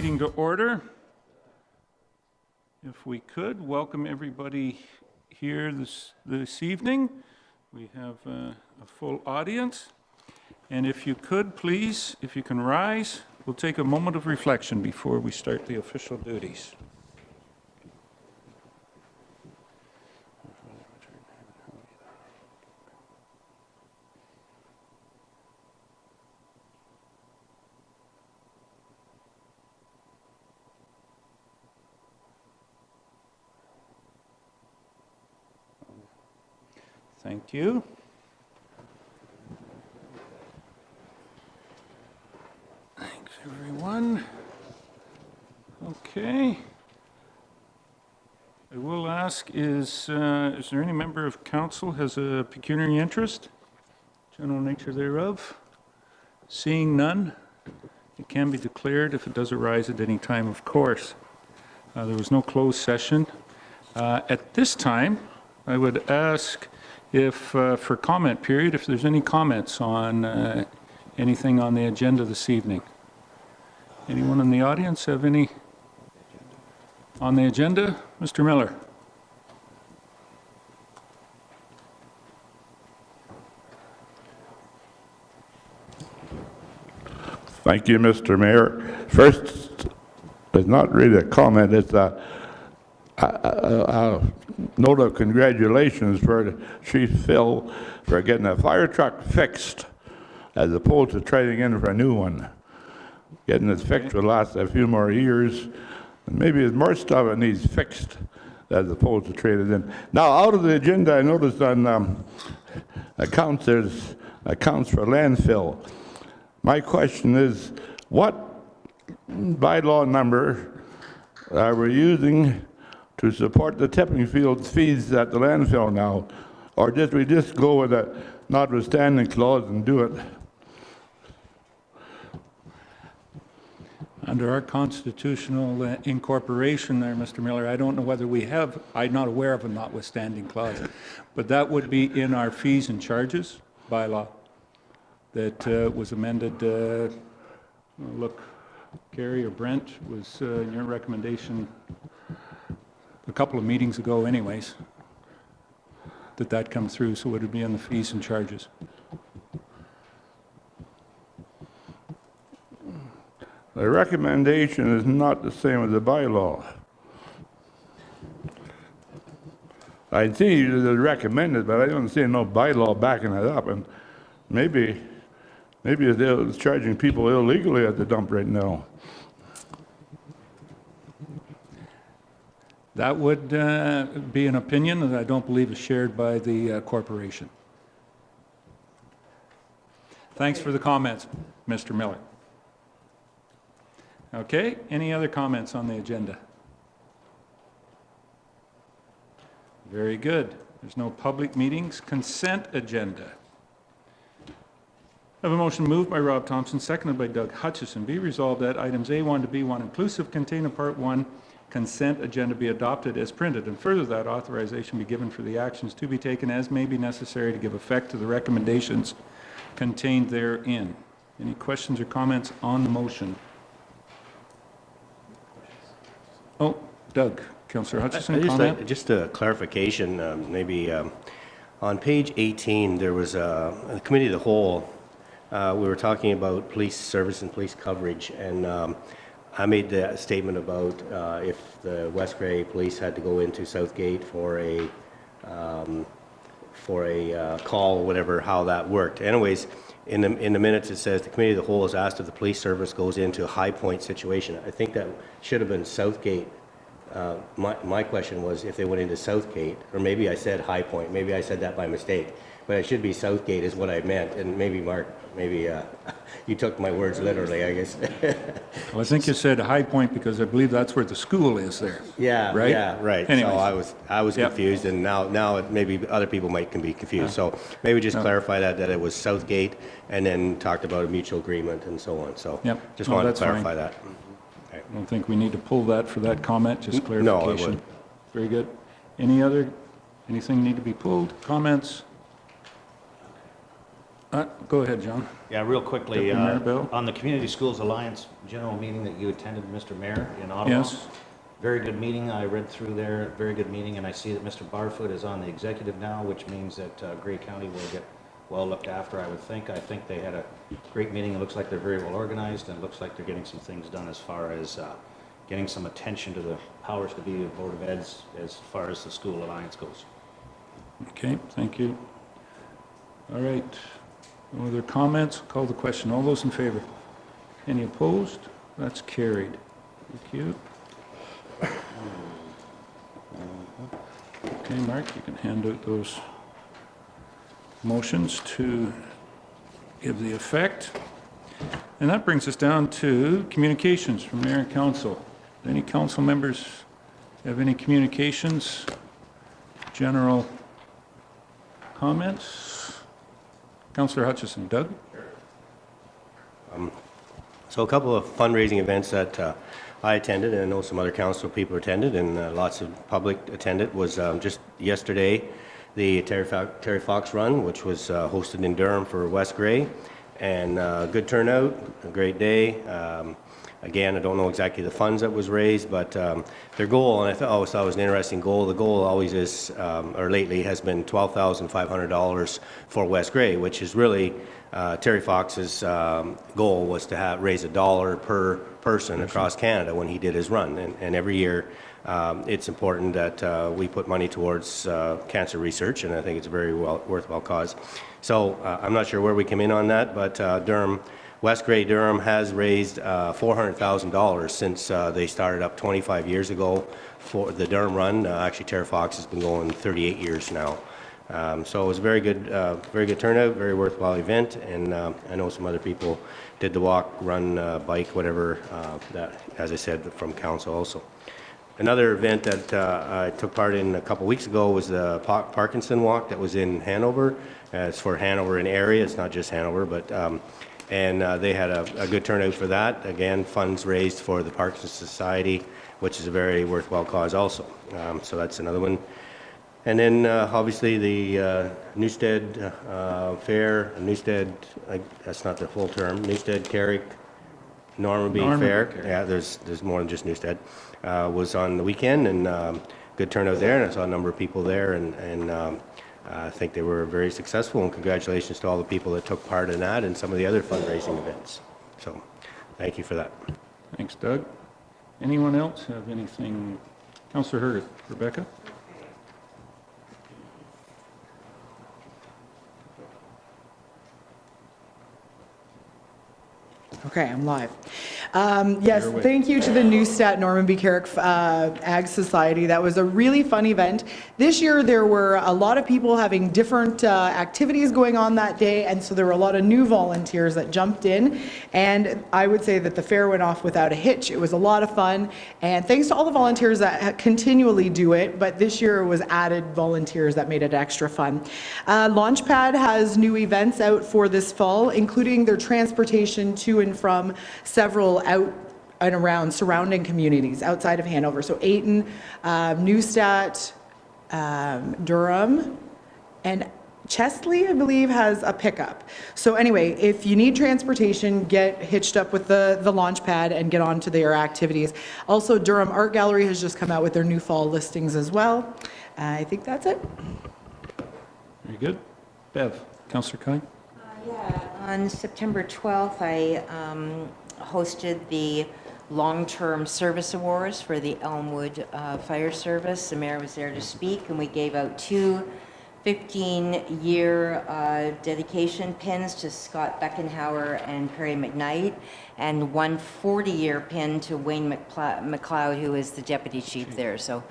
meeting to order. If we could, welcome everybody here this evening. We have a full audience. And if you could, please, if you can rise, we'll take a moment of reflection before we start the official duties. Thank you. Thanks, everyone. Okay. I will ask, is there any member of council has a pecuniary interest? General nature thereof? Seeing none, it can be declared if it does arise at any time, of course. There was no closed session. At this time, I would ask if, for comment period, if there's any comments on anything on the agenda this evening. Anyone in the audience have any on the agenda? Mr. Miller. Thank you, Mr. Mayor. First, it's not really a comment, it's a note of congratulations for Chief Phil for getting a fire truck fixed as opposed to trading in for a new one. Getting it fixed will last a few more years, and maybe there's more stuff that needs fixed as opposed to traded in. Now, out of the agenda, I noticed on accounts, there's accounts for landfill. My question is, what bylaw number are we using to support the tipping field fees at the landfill now? Or did we just go with a notwithstanding clause and do it? Under our constitutional incorporation there, Mr. Miller, I don't know whether we have, I'm not aware of a notwithstanding clause, but that would be in our fees and charges bylaw that was amended, look, Gary or Brent, was your recommendation a couple of meetings ago anyways, that come through, so it would be on the fees and charges. The recommendation is not the same as the bylaw. I see it is recommended, but I don't see no bylaw backing it up, and maybe they're charging people illegally at the dump right now. That would be an opinion that I don't believe is shared by the corporation. Thanks for the comments, Mr. Miller. Okay, any other comments on the agenda? Very good. There's no public meetings. Consent agenda. I have a motion moved by Rob Thompson, seconded by Doug Hutchison. Be resolved that items A1 to B1 inclusive contained in Part 1 consent agenda be adopted as printed, and further that authorization be given for the actions to be taken as may be necessary to give effect to the recommendations contained therein. Any questions or comments on the motion? Oh, Doug, Councillor Hutchison, comment? Just a clarification, maybe on page 18, there was a committee of the whole. We were talking about police service and police coverage, and I made the statement about if the West Grey Police had to go into Southgate for a call, whatever, how that worked. Anyways, in the minutes it says the committee of the whole has asked if the police service goes into a High Point situation. I think that should have been Southgate. My question was if they went into Southgate, or maybe I said High Point, maybe I said that by mistake, but it should be Southgate is what I meant, and maybe Mark, maybe you took my words literally, I guess. Well, I think you said High Point because I believe that's where the school is there. Yeah, right? Yeah, right. Anyways. So I was confused, and now maybe other people might can be confused. So maybe just clarify that it was Southgate, and then talked about a mutual agreement and so on. So just wanted to clarify that. Okay. I don't think we need to pull that for that comment, just clarification. No, it would. Very good. Anything need to be pulled? Comments? Go ahead, John. Yeah, real quickly, Deputy Mayor Bell? on the Community Schools Alliance general meeting that you attended, Mr. Mayor, in Ottawa. Yes. Very good meeting. I read through there, very good meeting, and I see that Mr. Barfoot is on the executive now, which means that Grey County will get well looked after, I would think. I think they had a great meeting. It looks like they're very well organized, and it looks like they're getting some things done as far as getting some attention to the powers to be of Board of Eds as far as the School Alliance goes. Okay, thank you. All right. No other comments? Call the question. All those in favor? Any opposed? That's carried. Thank you. Okay, Mark, you can hand out those motions to give the effect. And that brings us down to communications from Marin Council. Any council members have any communications? General comments? Councillor Hutchison. Doug? So a couple of fundraising events that I attended, and I know some other council people attended, and lots of public attended, was just yesterday, the Terry Fox Run, which was hosted in Durham for West Grey, and good turnout, a great day. Again, I don't know exactly the funds that was raised, but their goal, and I always thought it was an interesting goal, the goal always is, or lately has been $12,500 for West Grey, which is really Terry Fox's goal was to raise $1 per person across Canada when he did his run. And every year it's important that we put money towards cancer research, and I think it's a very worthwhile cause. So I'm not sure where we came in on that, but West Grey Durham has raised $400,000 since they started up 25 years ago for the Durham Run. Actually, Terry Fox has been going 38 years now. So it was a very good turnout, very worthwhile event, and I know some other people did the walk, run, bike, whatever, that, as I said, from council also. Another event that I took part in a couple weeks ago was the Parkinson Walk that was in Hanover. It's for Hanover and area, it's not just Hanover, but and they had a good turnout for that. Again, funds raised for the Parkinson Society, which is a very worthwhile cause also. So that's another one. And then obviously the Newstead Fair, Newstead, that's not the full term, Newstead, Carrick, Normanby Fair. Yeah, there's more than just Newstead. Was on the weekend, and good turnout there, and I saw a number of people there, and I think they were very successful, and congratulations to all the people that took part in that and some of the other fundraising events. So thank you for that. Thanks, Doug. Anyone else have anything? Councillor Hurd. Rebecca? Okay, I'm live. Yes, thank you to the Newstead Normanby Carrick Ag Society. That was a really fun event. This year there were a lot of people having different activities going on that day, and so there were a lot of new volunteers that jumped in, and I would say that the fair went off without a hitch. It was a lot of fun, and thanks to all the volunteers that continually do it, but this year it was added volunteers that made it extra fun. Launchpad has new events out for this fall, including their transportation to and from several out and around surrounding communities outside of Hanover. So Ayton, Newstead, Durham, and Chesley, I believe, has a pickup. So anyway, if you need transportation, get hitched up with the launch pad and get on to their activities. Also, Durham Art Gallery has just come out with their new fall listings as well. I think that's it. Very good. Bev. Councillor Kine? Yeah, on September 12th, I hosted the long-term service awards for the Elmwood Fire Service. The mayor was there to speak, and we gave out 2 15-year dedication pins to Scott Beckenhauer and Perry McKnight, and 1 40-year pin to Wayne McLeod, who is the deputy chief there. So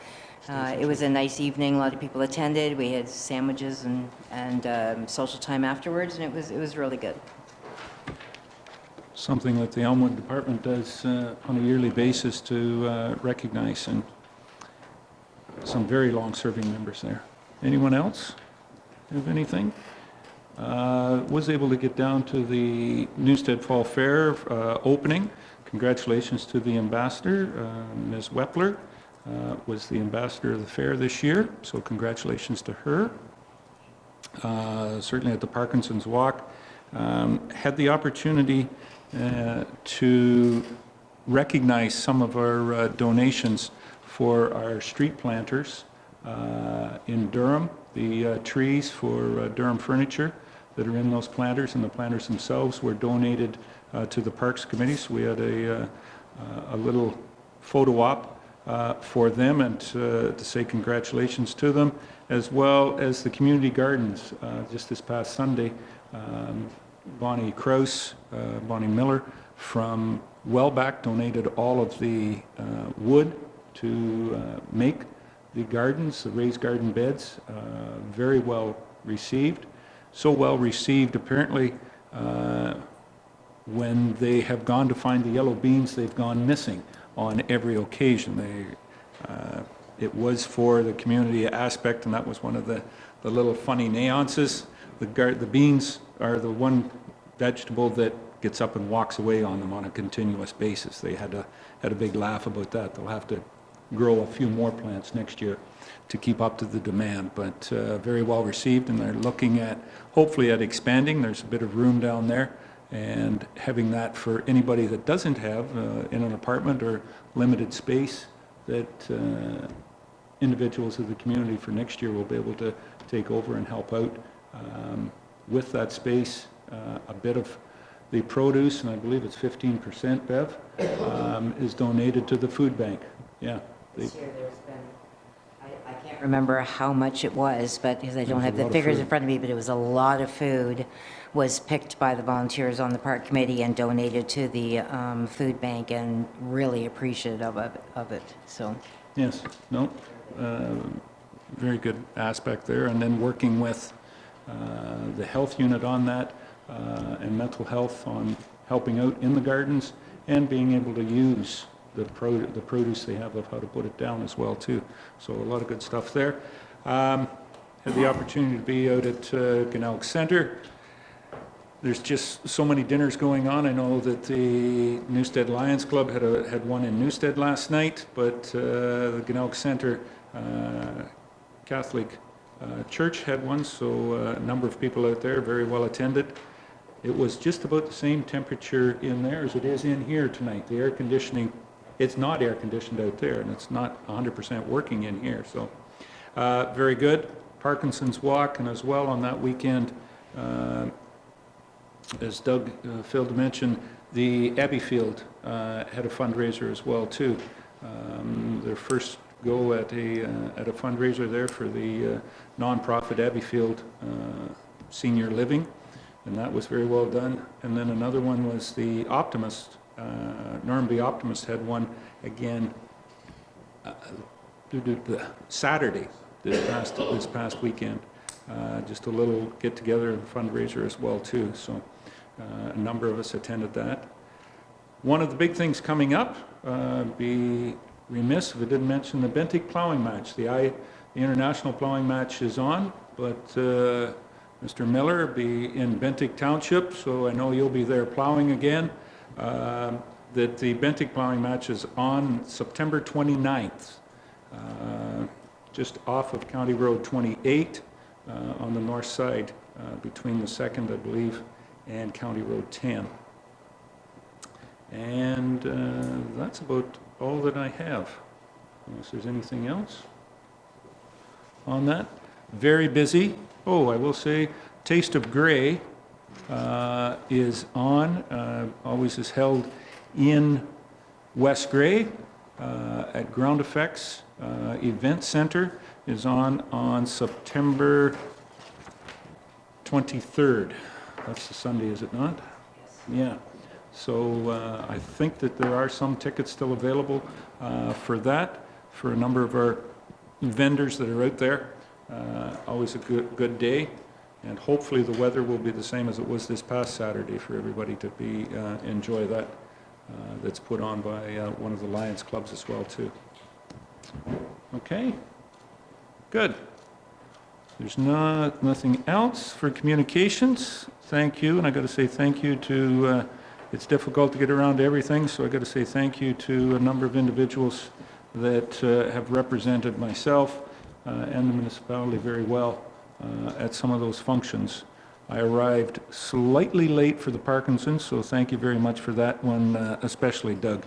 it was a nice evening. A lot of people attended. We had sandwiches and social time afterwards, and it was really good. Something that the Elmwood Department does on a yearly basis to recognize and some very long-serving members there. Anyone else have anything? Was able to get down to the Newstead Fall Fair opening. Congratulations to the ambassador, Ms. Wepler. Was the ambassador of the fair this year, so congratulations to her. Certainly at the Parkinson's Walk, had the opportunity to recognize some of our donations for our street planters in Durham, the trees for Durham furniture that are in those planters, and the planters themselves were donated to the Parks Committee. So we had a little photo op for them, and to say congratulations to them, as well as the community gardens. Just this past Sunday, Bonnie Krause, Bonnie Miller from Wellback donated all of the wood to make the gardens, the raised garden beds. Very well received. So well received, apparently, when they have gone to find the yellow beans, they've gone missing on every occasion. It was for the community aspect, and that was one of the little funny nuances. The beans are the one vegetable that gets up and walks away on them on a continuous basis. They had a big laugh about that. They'll have to grow a few more plants next year to keep up to the demand, but very well received, and they're looking at, hopefully at expanding. There's a bit of room down there, and having that for anybody that doesn't have in an apartment or limited space, that individuals of the community for next year will be able to take over and help out with that space. A bit of the produce, and I believe it's 15%, Bev, is donated to the food bank. Yeah. This year there's been, I can't remember how much it was, but because I don't have the figures in front of me, but it was a lot of food was picked by the volunteers on the park committee and donated to the food bank, and really appreciative of it. So. Yes, no, very good aspect there. And then working with the health unit on that, and mental health on helping out in the gardens, and being able to use the produce they have of how to put it down as well too. So a lot of good stuff there. Had the opportunity to be out at Ganelk Centre. There's just so many dinners going on. I know that the Newstead Lions Club had one in Newstead last night, but the Ganelk Centre Catholic Church had one, so a number of people out there, very well attended. It was just about the same temperature in there as it is in here tonight. The air conditioning, it's not air conditioned out there, and it's not 100% working in here, so very good. Parkinson's Walk, and as well on that weekend, as Doug failed to mention, the Abbeyfield had a fundraiser as well too. Their first go at a fundraiser there for the nonprofit Abbeyfield Senior Living, and that was very well done. And then another one was the Optimist, Normanby Optimist had one again Saturday this past weekend. Just a little get together and fundraiser as well too. So a number of us attended that. One of the big things coming up, be remiss if I didn't mention the Bentic plowing match. The international plowing match is on, but Mr. Miller will be in Bentic Township, so I know you'll be there plowing again. That the Bentic plowing match is on September 29th, just off of County Road 28 on the north side, between the 2nd, I believe, and County Road 10. And that's about all that I have, unless there's anything else on that. Very busy. Oh, I will say, Taste of Grey is on, always is held in West Grey at Ground Effects Event Center, is on September 23rd. That's the Sunday, is it not? Yeah. So I think that there are some tickets still available for that, for a number of our vendors that are out there. Always a good day, and hopefully the weather will be the same as it was this past Saturday for everybody to be enjoy that. That's put on by one of the Lions clubs as well too. Okay, good. There's nothing else for communications. Thank you, and I got to say thank you to. It's difficult to get around to everything, so I got to say thank you to a number of individuals that have represented myself and the municipality very well at some of those functions. I arrived slightly late for the Parkinsons, so thank you very much for that one, especially Doug.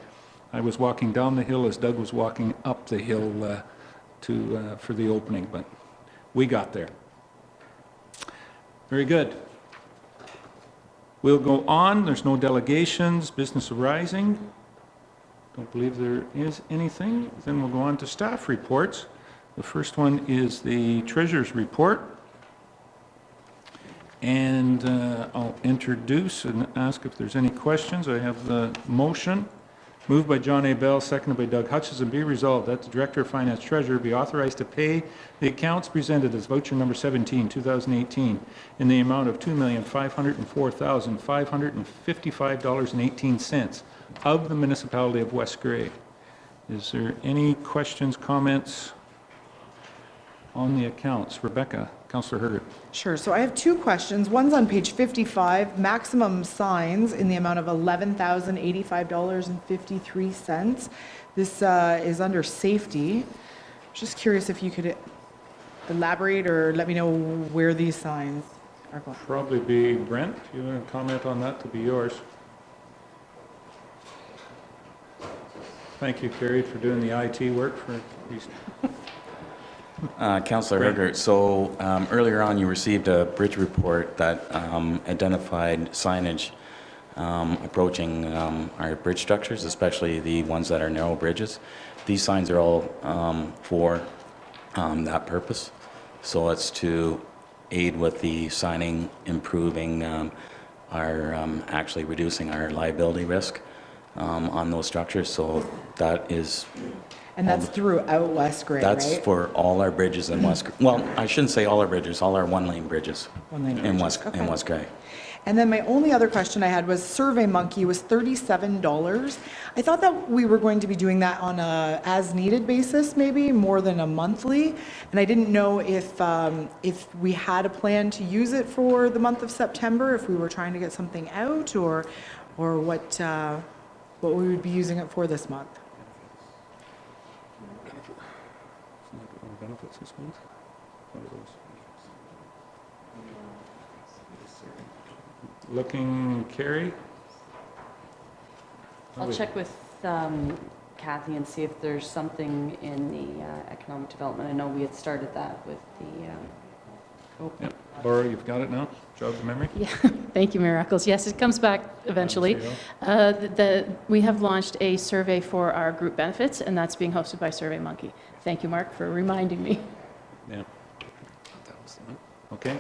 I was walking down the hill as Doug was walking up the hill for the opening, but we got there. Very good. We'll go on. There's no delegations, business arising. Don't believe there is anything. Then we'll go on to staff reports. The first one is the treasurer's report. And I'll introduce and ask if there's any questions. I have the motion. Moved by John A. Bell, seconded by Doug Hutchison. Be resolved that the Director of Finance Treasurer be authorized to pay the accounts presented as voucher number 17, 2018, in the amount of $2,504,555.18 of the Municipality of West Grey. Is there any questions, comments on the accounts? Rebecca, Councillor Hergert. Sure. So I have two questions. One's on page 55, maximum signs in the amount of $11,085.53. This is under safety. Just curious if you could elaborate or let me know where these signs are going. Probably be Brent. If you want to comment on that, to be yours. Thank you, Carrie, for doing the IT work for these. Councillor Hergert, so earlier on you received a bridge report that identified signage approaching our bridge structures, especially the ones that are narrow bridges. These signs are all for that purpose. So it's to aid with the signing, improving our, actually reducing our liability risk on those structures. So that is... And that's throughout West Grey, right? That's for all our bridges in West, well, I shouldn't say all our bridges, all our one-lane bridges One-lane in bridges, West, okay. in West Grey. And then my only other question I had was Survey Monkey was $37. I thought that we were going to be doing that on a as-needed basis, maybe more than a monthly. And I didn't know if we had a plan to use it for the month of September, if we were trying to get something out, or what we would be using it for this month. Benefits this month? What are those? Looking, Carrie? I'll check with Kathy and see if there's something in the economic development. I know we had started that with the... Yep. Laura, you've got it now? Jog the memory? Yeah, thank you, Mayor Eccles. Yes, it comes back eventually. We have launched a survey for our group benefits, and that's being hosted by Survey Monkey. Thank you, Mark, for reminding me. Yeah. Okay.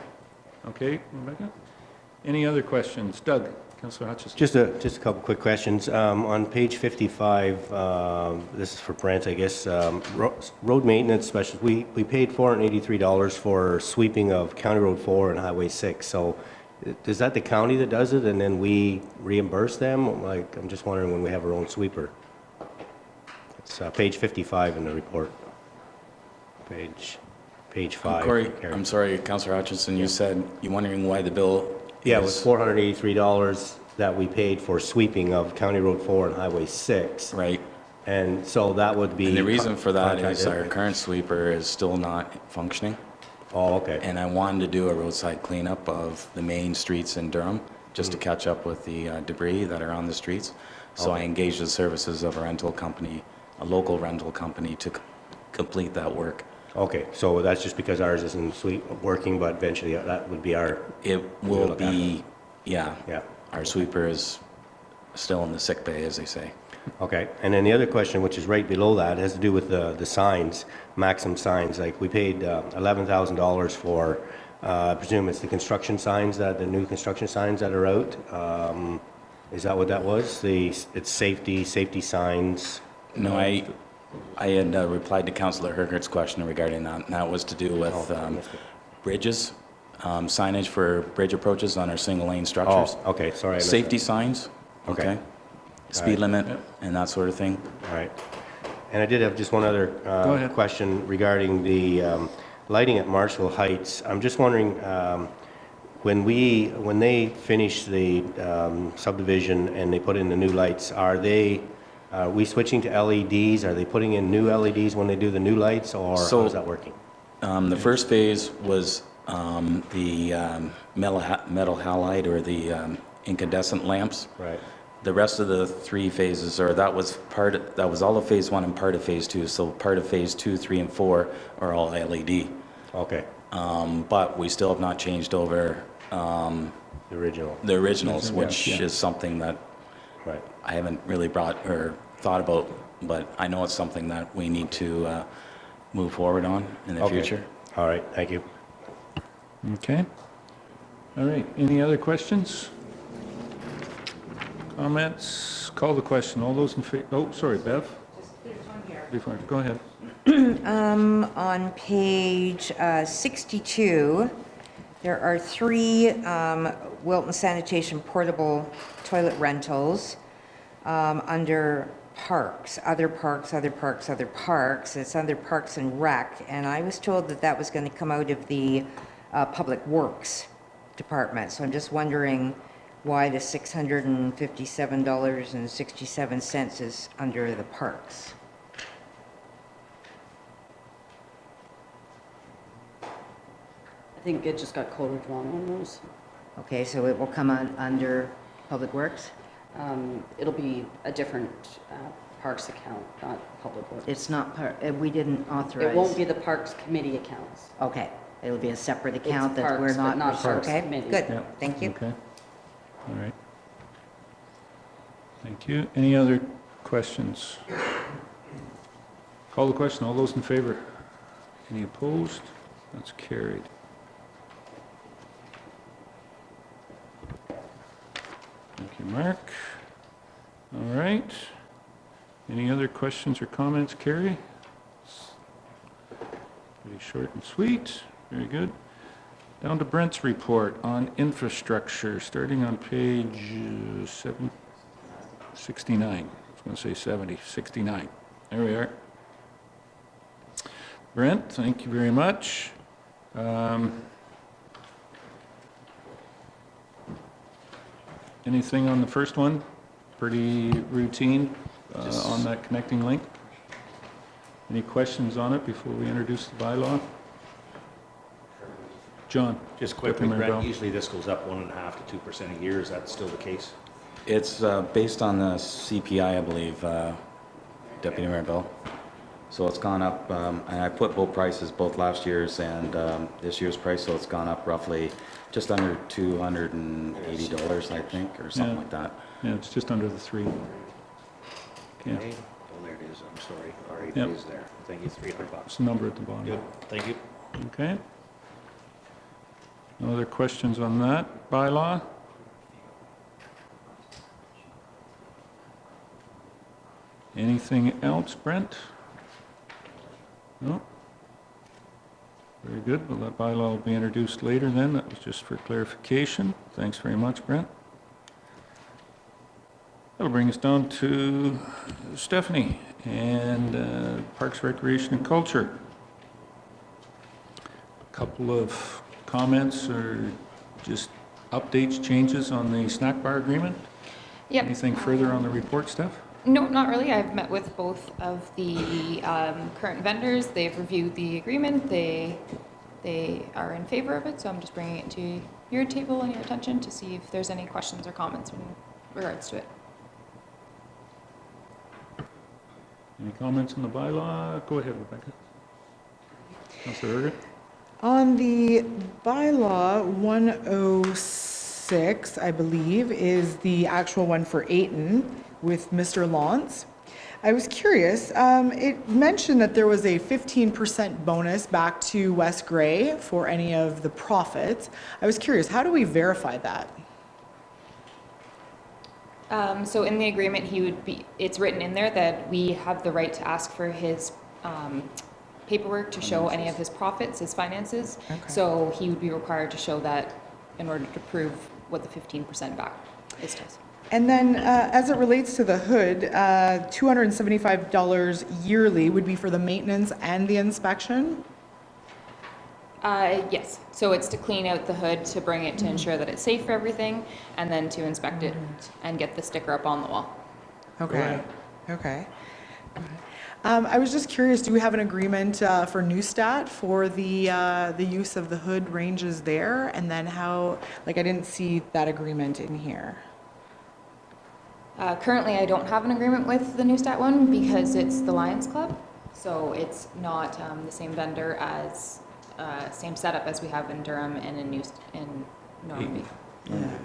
Okay, Rebecca? Any other questions? Doug, Councillor Hutchison. Just a couple quick questions. On page 55, this is for Brent, I guess, road maintenance specialist, we paid $483 for sweeping of County Road 4 and Highway 6. So is that the county that does it and then we reimburse them? Like, I'm just wondering when we have our own sweeper. It's page 55 in the report. Page 5. Corey, Carrie. I'm sorry, Councillor Hutchinson, you said you're wondering why the bill Yeah, it is- was $483 that we paid for sweeping of County Road 4 and Highway 6. Right. And so that would be... And the reason for that is contracted. our current sweeper is still not functioning. Oh, okay. And I wanted to do a roadside cleanup of the main streets in Durham, just to catch up with the debris that are on the streets. So I engaged the services of a rental company, a local rental company, to complete that work. Okay, so that's just because ours isn't working, but eventually that would be our... It We'll will look at be, yeah. Yeah. Our sweeper is still in the sick bay, as they say. Okay, and then the other question, which is right below that, has to do with the signs, Maxim signs. Like, we paid $11,000 for, I presume it's the construction signs, the new construction signs that are out. Is that what that was? It's safety signs? No, I had replied to Councillor Hergert's question regarding that, and that was to do with bridges, signage for bridge approaches on our single-lane structures. Oh, okay, sorry. I missed Safety signs, okay? Speed limit and that sort of thing. All right. And I did have just one other Go ahead. question regarding the lighting at Marshall Heights. I'm just wondering, when they finish the subdivision and they put in the new lights, are we switching to LEDs? Are they putting in new LEDs when they do the new lights, or So- how is that working? The first phase was the metal halide or the incandescent lamps. Right. The rest of the 3 phases, or that was all of phase 1 and part of phase 2. So part of phase 2, 3, and 4 are all LED. Okay, But we still have not changed over the original, the originals, which is something that right. I haven't really brought or thought about, but I know it's something that we need to move forward on in the Okay. future. All right, thank you. Okay. All right, any other questions? Comments? Call the question. All those in favor, oh, sorry, Bev? Before, go ahead. On page 62, there are 3 Wilton Sanitation portable toilet rentals under parks, other parks, other parks, other parks. It's under Parks and Rec, and I was told that that was going to come out of the Public Works Department. So I'm just wondering why the $657.67 is under the parks. I think it just got coded wrong on those. Okay, so it will come under Public Works? It'll be a different Parks account, not Public Works. It's not part, we didn't authorize. It won't be the Parks Committee accounts. Okay, it'll be a separate account that we're Parks, but not. not Parks Okay, Committee. good, Yeah. thank you. Okay. All right. Thank you. Any other questions? Call the question. All those in favor? Any opposed? That's carried. Thank you, Mark. All right. Any other questions or comments, Carrie? Pretty short and sweet. Very good. Down to Brent's report on infrastructure, starting on page 69. I was going to say 70, 69. There we are. Brent, thank you very much. Anything on the first one? Pretty routine on that connecting link? Any questions on it before we introduce the bylaw? John? Just quickly, Deputy Mayor Brent, Bell. usually this goes up 1.5 to 2% a year. Is that still the case? It's based on the CPI, I believe, Deputy Mayor Bell. So it's gone up, and I put both prices, both last year's and this year's price, so it's gone up roughly just under $280, I think, or something Yeah. like that. Yeah, it's just under the 3. Yeah, Okay. Oh, there it is. I'm sorry. All right, Yep. it is there. Thank you. $300. it's the number at the bottom. Good. Thank you. Okay. No other questions on that bylaw? Anything else, Brent? No? Very good. Well, that bylaw will be introduced later then. That was just for clarification. Thanks very much, Brent. That'll bring us down to Stephanie and Parks, Recreation, and Culture. A couple of comments or just updates, changes on the snack bar agreement? Yep. Anything further on the report, Steph? No, not really. I've met with both of the current vendors. They've reviewed the agreement. They are in favor of it, so I'm just bringing it to your table and your attention to see if there's any questions or comments in regards to it. Any comments on the bylaw? Go ahead, Rebecca. Councillor Ergen? On the bylaw, 106, I believe, is the actual one for Ayton with Mr. Lawns. I was curious, it mentioned that there was a 15% bonus back to West Gray for any of the profits. I was curious, how do we verify that? So in the agreement, it's written in there that we have the right to ask for his paperwork to show any of his profits, his finances. Okay. So he would be required to show that in order to prove what the 15% back is to us. And then, as it relates to the hood, $275 yearly would be for the maintenance and the inspection? Yes, so it's to clean out the hood, to bring it to ensure that it's safe for everything, and then to inspect it and get the sticker up on the wall. Okay, okay. I was just curious, do we have an agreement for Newstat for the use of the hood ranges there? And then how, like, I didn't see that agreement in here. Currently, I don't have an agreement with the Newstat one because it's the Lions Club. So it's not the same vendor as, same setup as we have in Durham and in Normandy. Yeah.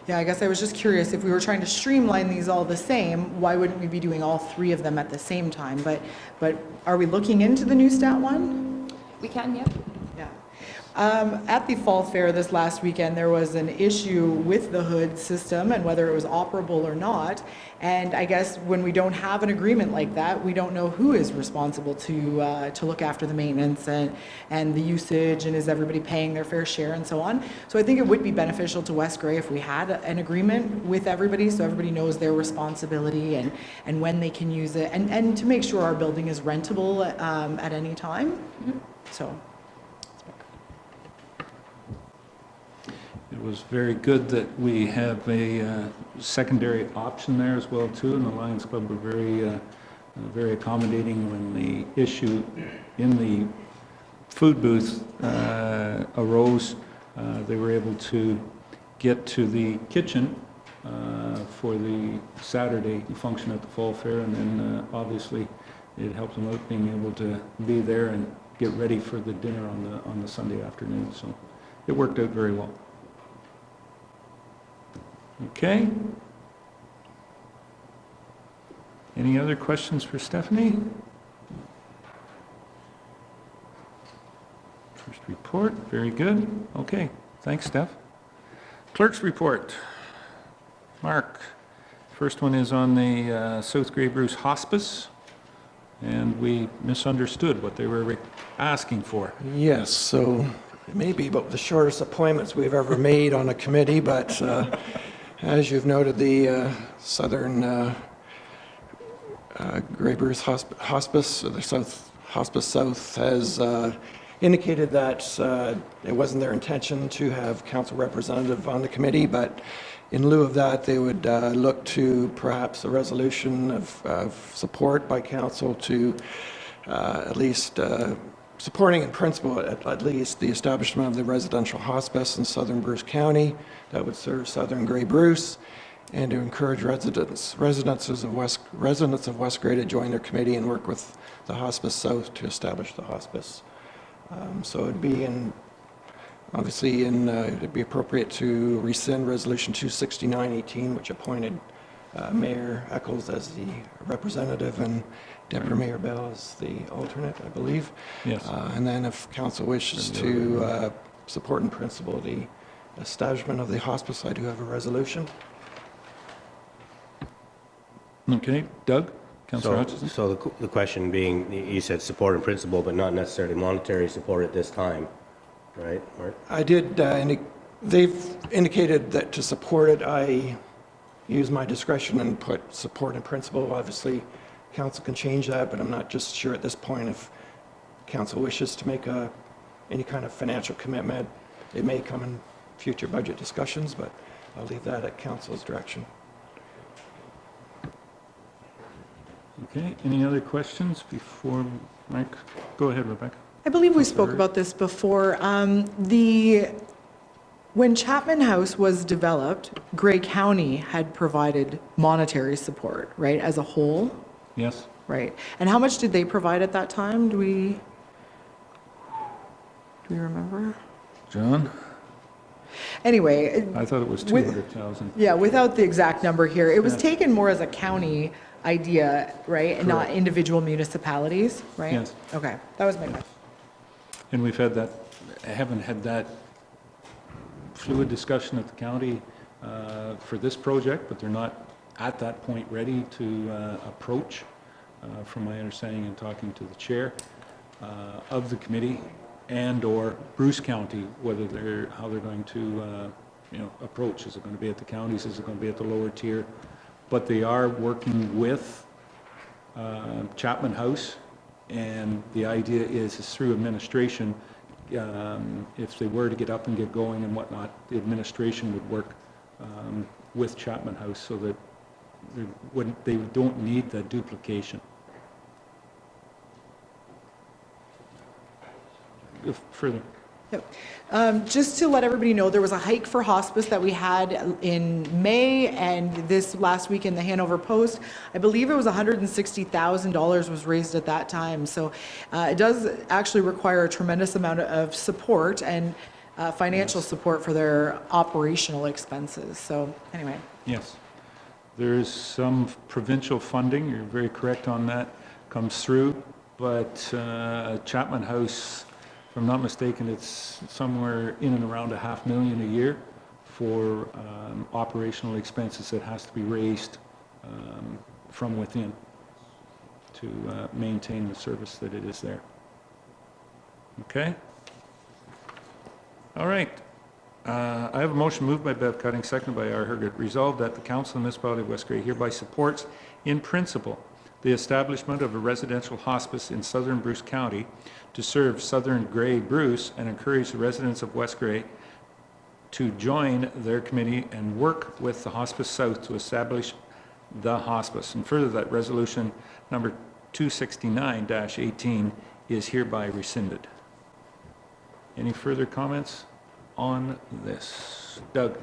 Yeah, I guess I was just curious, if we were trying to streamline these all the same, why wouldn't we be doing all three of them at the same time? But are we looking into the Newstat one? We can, yep. Yeah. At the Fall Fair this last weekend, there was an issue with the hood system and whether it was operable or not. And I guess when we don't have an agreement like that, we don't know who is responsible to look after the maintenance and the usage, and is everybody paying their fair share and so on. So I think it would be beneficial to West Grey if we had an agreement with everybody, so everybody knows their responsibility and when they can use it, and to make sure our building is rentable at any time. Mm-hmm. So. It was very good that we have a secondary option there as well too, and the Lions Club were very accommodating when the issue in the food booth arose. They were able to get to the kitchen for the Saturday function at the Fall Fair, and then obviously it helped them out being able to be there and get ready for the dinner on the Sunday afternoon. So it worked out very well. Okay. Any other questions for Stephanie? First report, very good. Okay, thanks, Steph. Clerk's report. Mark, first one is on the South Grey Bruce Hospice, and we misunderstood what they were asking for. Yes, so it may be about the shortest appointments we've ever made on a committee, but as you've noted, the Southern Grey Bruce Hospice, or the South Hospice South, has indicated that it wasn't their intention to have council representative on the committee, but in lieu of that, they would look to perhaps a resolution of support by council to at least supporting in principle, at least, the establishment of the residential hospice in southern Bruce County that would serve southern Grey Bruce, and to encourage residents of West Grey to join their committee and work with the Hospice South to establish the hospice. So it'd be it'd be appropriate to rescind Resolution 269-18, which appointed Mayor Eccles as the representative and Deputy Mayor Bell as the alternate, I believe. Yes. And then if council wishes to support in principle the establishment of the hospice, I do have a resolution. Okay, Doug? Councillor Hutchison? So the question being, you said support in principle, but not necessarily monetary support at this time, right, Mark? I did, they've indicated that to support it, I use my discretion and put support in principle. Obviously, council can change that, but I'm not just sure at this point if council wishes to make any kind of financial commitment. It may come in future budget discussions, but I'll leave that at council's direction. Okay, any other questions before Mike? Go ahead, Rebecca. I believe we spoke about this before. When Chapman House was developed, Grey County had provided monetary support, right, as a whole? Yes? Right. And how much did they provide at that time? Do we remember? John? Anyway. I thought it was 200,000. Yeah, without the exact number here. It was Yeah. taken more as a county idea, right, and not Correct. individual municipalities, right? Yes. Okay, that was my question. And we've had that, I haven't had that fluid discussion at the county for this project, but they're not at that point ready to approach, from my understanding and talking to the chair of the committee and/or Bruce County, how they're going to, approach. Is it going to be at the counties? Is it going to be at the lower tier? But they are working with Chapman House, and the idea is through administration, if they were to get up and get going and whatnot, the administration would work with Chapman House so that they don't need the duplication. further. Yep. Just to let everybody know, there was a hike for hospice that we had in May, and this last week in the Hanover Post, I believe it was $160,000 was raised at that time. So it does actually require a tremendous amount of support and financial support for their operational expenses. So anyway. Yes. There is some provincial funding, you're very correct on that, comes through, but Chapman House, if I'm not mistaken, it's somewhere in and around $500,000 a year for operational expenses that has to be raised from within to maintain the service that it is there. Okay? All right. I have a motion moved by Bev Cutting, seconded by R. Herget. Resolved that the Council of the Municipality of West Grey hereby supports, in principle, the establishment of a residential hospice in southern Bruce County to serve southern Grey Bruce and encourage the residents of West Grey to join their committee and work with the Hospice South to establish the hospice. And further, that resolution number 269-18 is hereby rescinded. Any further comments on this? Doug?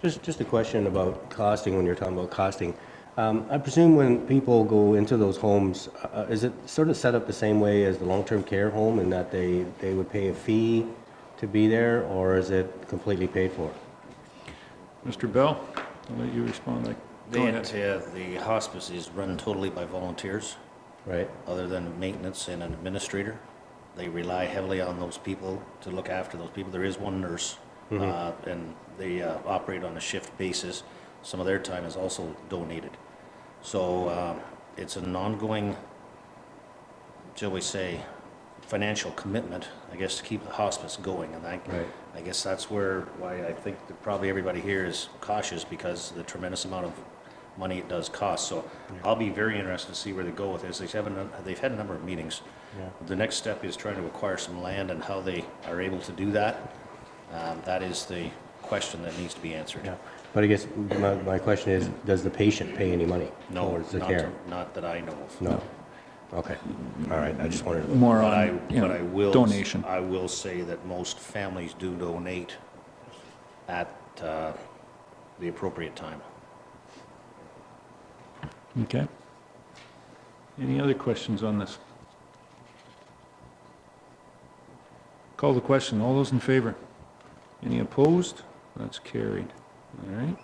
Just a question about costing, when you're talking about costing. I presume when people go into those homes, is it sort of set up the same way as the long-term care home in that they would pay a fee to be there, or is it completely paid for? Mr. Bell, I'll let you respond. Go ahead. The hospice is run totally by volunteers, Right? other than maintenance and an administrator. They rely heavily on those people to look after those people. There is one nurse, and they operate on a shift basis. Some of their time is also donated. So it's an ongoing, shall we say, financial commitment, I guess, to keep the hospice going. And I guess that's why I think that probably everybody here is cautious, because of the tremendous amount of money it does cost. So I'll be very interested to see where they go with this. They've had a number of meetings. The next step is trying to acquire some land, and how they are able to do that. That is the question that needs to be answered. Yeah. But I guess my question is, does the patient pay any money towards the care? Not that I know of. No. Okay. All right. I just wanted to. More But on, donation. I will say that most families do donate at the appropriate time. Okay. Any other questions on this? Call the question. All those in favor? Any opposed? That's carried. All right.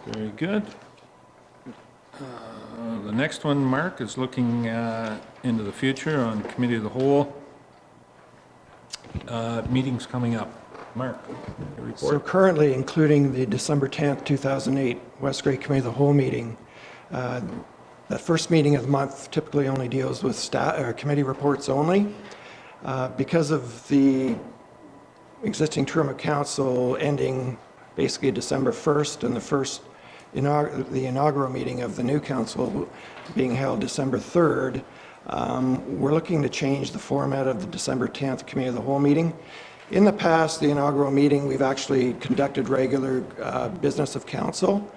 Very good. The next one, Mark, is looking into the future on Committee of the Whole. Meetings coming up. Mark, your report. So currently, including the December 10th, 2008 West Grey Committee of the Whole meeting, that first meeting of the month typically only deals with committee reports only. Because of the existing term of council ending basically December 1st, and the inaugural meeting of the new council being held December 3rd, we're looking to change the format of the December 10th Committee of the Whole meeting. In the past, the inaugural meeting, we've actually conducted regular business of council.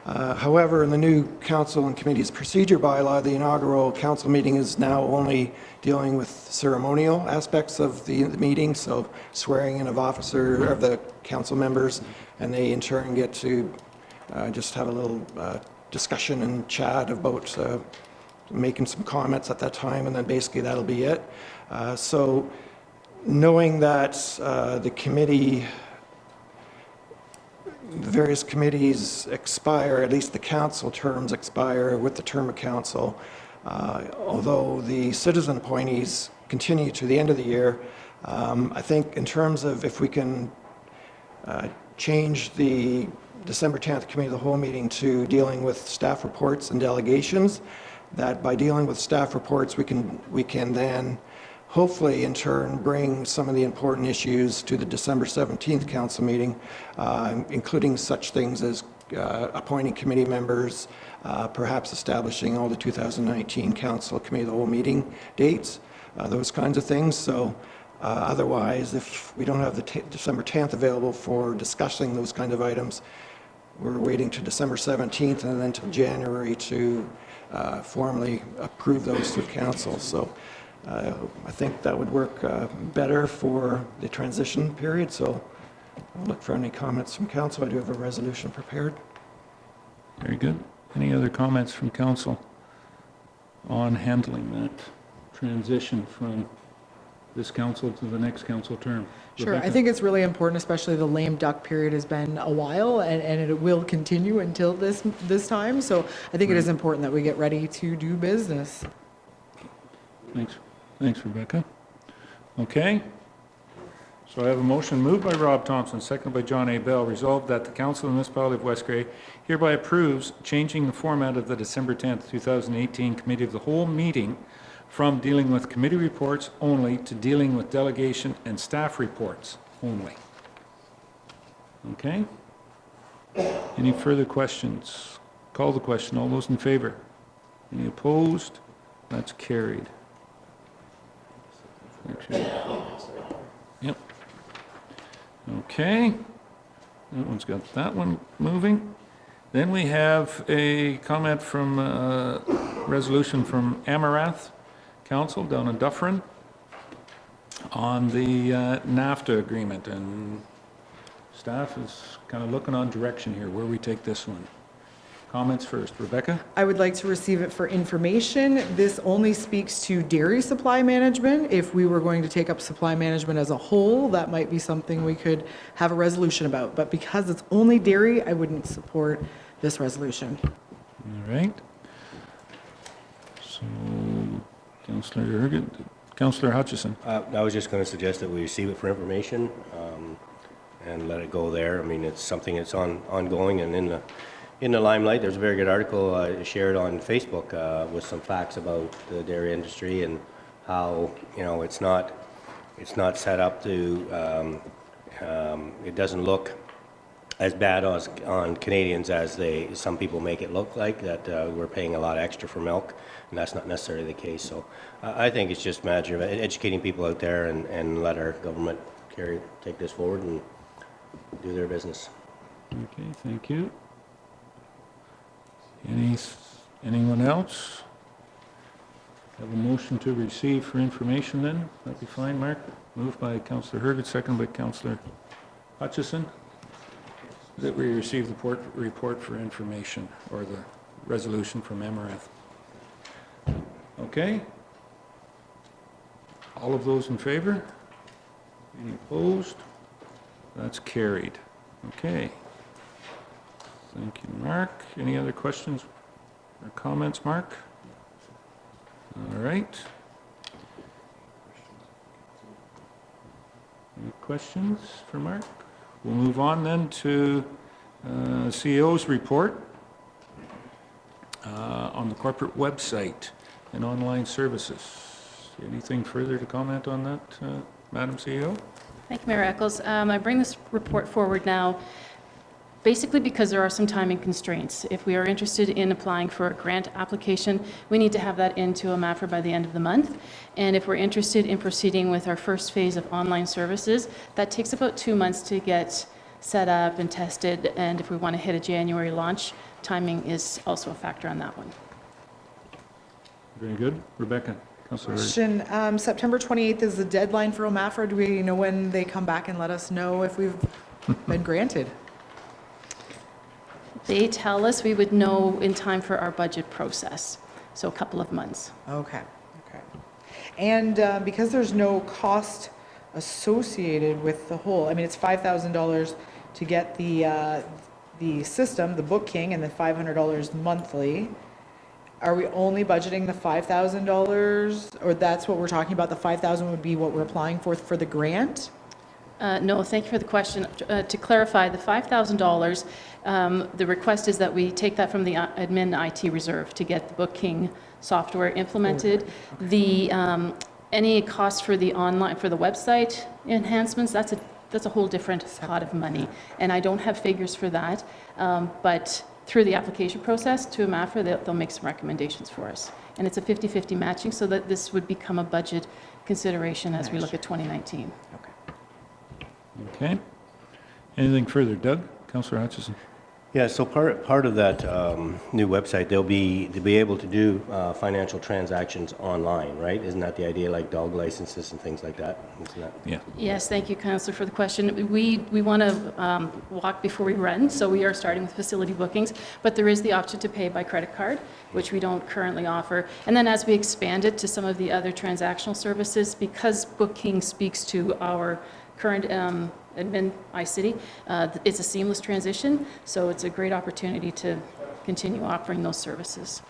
However, in the new council and committees procedure bylaw, the inaugural council meeting is now only dealing with ceremonial aspects of the meeting, so swearing in of officer of the council members, and they in turn get to just have a little discussion and chat about making some comments at that time, and then basically that'll be it. So knowing that the various committees expire, at least the council terms expire with the term of council, although the citizen appointees continue to the end of the year, I think in terms of if we can change the December 10th Committee of the Whole meeting to dealing with staff reports and delegations, that by dealing with staff reports, we can then hopefully in turn bring some of the important issues to the December 17th council meeting, including such things as appointing committee members, perhaps establishing all the 2019 council Committee of the Whole meeting dates, those kinds of things. So otherwise, if we don't have the December 10th available for discussing those kind of items, we're waiting to December 17th and then till January to formally approve those through council. So I think that would work better for the transition period. So I'll look for any comments from council. I do have a resolution prepared. Very good. Any other comments from council on handling that transition from this council to the next council term? Sure, I Rebecca? think it's really important, especially the lame duck period has been a while, and it will continue until this time. So I think it is important that we get ready to do business. Thanks, Rebecca. Okay. So I have a motion moved by Rob Thompson, seconded by John A. Bell, resolved that the Council of the Municipality of West Grey hereby approves changing the format of the December 10th, 2018 Committee of the Whole meeting from dealing with committee reports only to dealing with delegation and staff reports only. Okay? Any further questions? Call the question. All those in favor? Any opposed? That's carried. Yep. Okay. That one's got that one moving. Then we have a comment from resolution from Amarath Council down in Dufferin on the NAFTA agreement, and staff is kind of looking on direction here where we take this one. Comments first. Rebecca? I would like to receive it for information. This only speaks to dairy supply management. If we were going to take up supply management as a whole, that might be something we could have a resolution about. But because it's only dairy, I wouldn't support this resolution. All right. So, Councillor Ergen, Councillor Hutchison. I was just going to suggest that we receive it for information and let it go there. I mean, it's something that's ongoing and in the limelight. There's a very good article I shared on Facebook with some facts about the dairy industry and how, you know, it's not set up to, it doesn't look as bad on Canadians as some people make it look like, that we're paying a lot extra for milk, and that's not necessarily the case. So I think it's just a matter of educating people out there and let our government take this forward and do their business. Okay, thank you. Anyone else? Have a motion to receive for information then? That'd be fine, Mark. Moved by Councillor Herget, second by Councillor Hutchison. That we receive the report for information, or the resolution from Amarath. Okay. All of those in favor? Any opposed? That's carried. Okay. Thank you, Mark. Any other questions or comments, Mark? All right. Any questions for Mark? We'll move on then to CEO's report on the corporate website and online services. Anything further to comment on that, Madam CEO? Thank you, Mayor Eccles. I bring this report forward now basically because there are some timing constraints. If we are interested in applying for a grant application, we need to have that into a MAFRA by the end of the month. And if we're interested in proceeding with our first phase of online services, that takes about 2 months to get set up and tested. And if we want to hit a January launch, timing is also a factor on that one. Very good. Rebecca, Councillor Herget. Question, September 28th is the deadline for OMAFRA. Do we know when they come back and let us know if we've been granted? They tell us we would know in time for our budget process, so a couple of months. Okay. And because there's no cost associated with the whole, I mean, it's $5,000 to get the system, the Book King, and then $500 monthly. Are we only budgeting the $5,000, or that's what we're talking about? The $5,000 would be what we're applying for the grant? No, thank you for the question. To clarify, the $5,000, the request is that we take that from the admin IT reserve to get the Book King software implemented. The any cost for the online, for the website enhancements, that's a whole different pot of money, and I don't have figures for that. But through the application process to MAFRA, they'll make some recommendations for us, and it's a 50-50 matching, so that this would become a budget consideration as we look at 2019. Okay. Okay. Anything further? Doug? Councillor Hutchison? Yeah, so part of that new website, they'll be able to do financial transactions online, right? Isn't that the idea, like dog licenses and things like that? Isn't that? Yeah. Yes, thank you, Councillor, for the question. We want to walk before we run, so we are starting with facility bookings, but there is the option to pay by credit card, which we don't currently offer. And then as we expand it to some of the other transactional services, because booking speaks to our current admin iCity, it's a seamless transition, so it's a great opportunity to continue offering those services.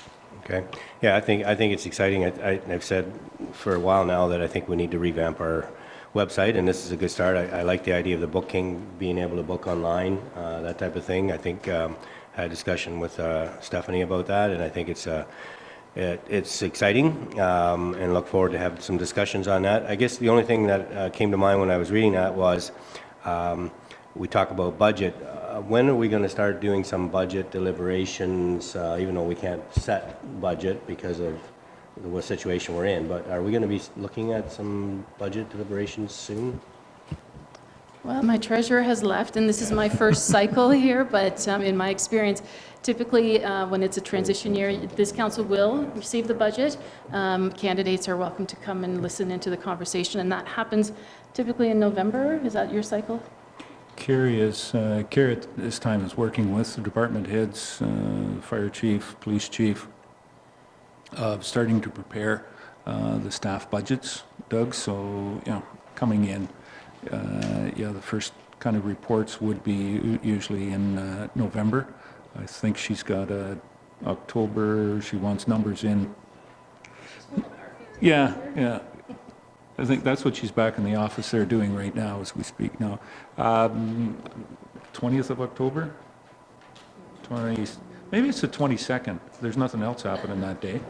Okay. Yeah, I think it's exciting. I've said for a while now that I think we need to revamp our website, and this is a good start. I like the idea of the booking, being able to book online, that type of thing. I think I had a discussion with Stephanie about that, and I think it's exciting, and look forward to have some discussions on that. I guess the only thing that came to mind when I was reading that was we talk about budget. When are we going to start doing some budget deliberations, even though we can't set budget because of the situation we're in, but are we going to be looking at some budget deliberations soon? Well, my treasurer has left, and this is my first cycle here, but in my experience, typically when it's a transition year, this council will receive the budget. Candidates are welcome to come and listen into the conversation, and that happens typically in November. Is that your cycle? Carrie at this time is working with the department heads, fire chief, police chief, starting to prepare the staff budgets, Doug, so, coming in. The first kind of reports would be usually in November. I think she's got October, she wants numbers in. Yeah. I think that's what she's back in the office there doing right now as we speak now. 20th of October? Maybe it's the 22nd. There's nothing else happening that day.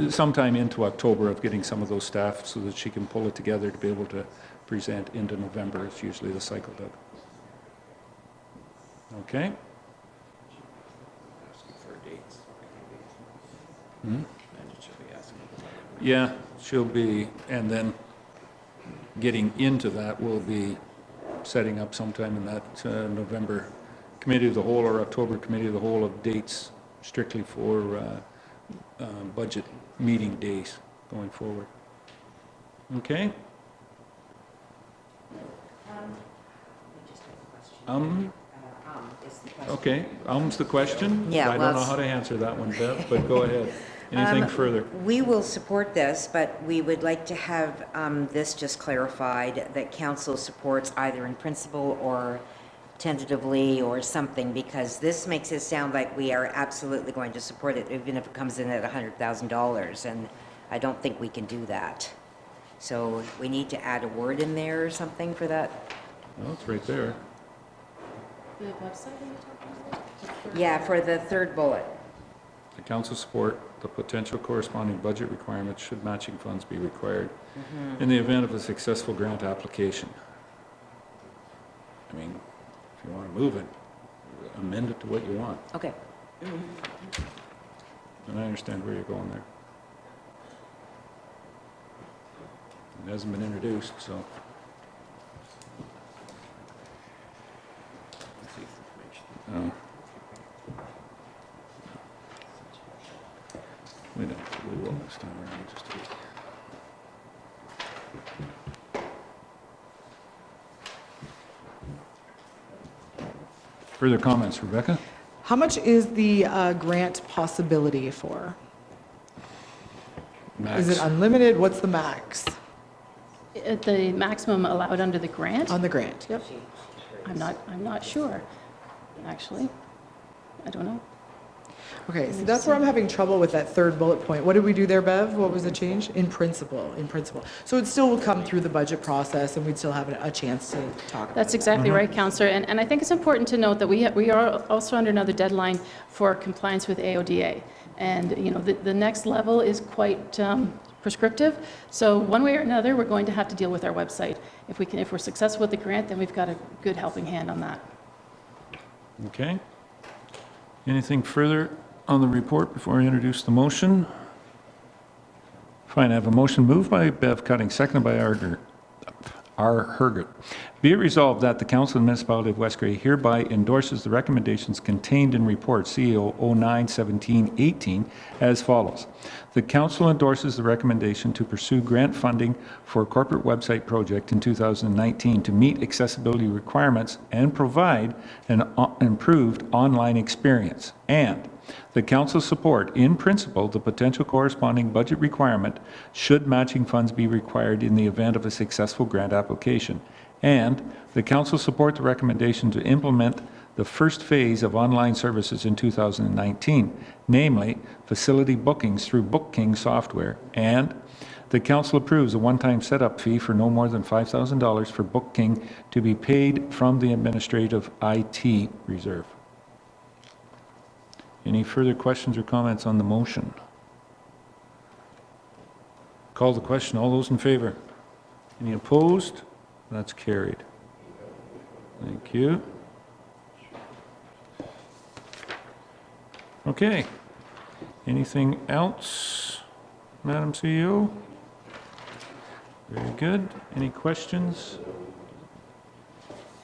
Sometime into October of getting some of those staff so that she can pull it together to be able to present into November. It's usually the cycle, Doug. Okay? Yeah, she'll be, and then getting into that, we'll be setting up sometime in that November Committee of the Whole or October Committee of the Whole of dates strictly for budget meeting days going forward. Okay? Okay, the question? Yeah, I well, don't know how to answer that one, Bev, but go ahead. Anything further? We will support this, but we would like to have this just clarified, that council supports either in principle or tentatively or something, because this makes it sound like we are absolutely going to support it, even if it comes in at $100,000, and I don't think we can do that. So we need to add a word in there or something for that? Well, it's right there. The website are you talking about? Yeah, for the third bullet. The council support the potential corresponding budget requirements should matching funds be required in the event of a successful grant application. I mean, if you want to move it, amend it to what you want. Okay. And I understand where you're going there. It hasn't been introduced, so. Oh. We will this time around. Just further comments, Rebecca? How much is the grant possibility for? Max. Is it unlimited? What's the max The maximum allowed under the grant? on the grant? Yep. I'm not sure, actually. I don't know. Okay, so that's where I'm having trouble with that third bullet point. What did we do there, Bev? What was the change? In principle. So it still will come through the budget process, and we'd still have a chance to talk about That's that. exactly right, Councillor. And I think it's important to note that we are also under another deadline for compliance with AODA. And, the next level is quite prescriptive. So one way or another, we're going to have to deal with our website. If we're successful with the grant, then we've got a good helping hand on that. Okay. Anything further on the report before I introduce the motion? Fine, I have a motion moved by Bev Cutting, seconded by R. Herget. Be it resolved that the Council of the Municipality of West Grey hereby endorses the recommendations contained in Report CO 09-17-18 as follows. The Council endorses the recommendation to pursue grant funding for a corporate website project in 2019 to meet accessibility requirements and provide an improved online experience. And the Council support, in principle, the potential corresponding budget requirement should matching funds be required in the event of a successful grant application. And the Council support the recommendation to implement the first phase of online services in 2019, namely facility bookings through BookKing software. And the Council approves a one-time setup fee for no more than $5,000 for BookKing to be paid from the administrative IT reserve. Any further questions or comments on the motion? Call the question. All those in favor? Any opposed? That's carried. Thank you. Okay. Anything else, Madam CEO? Very good. Any questions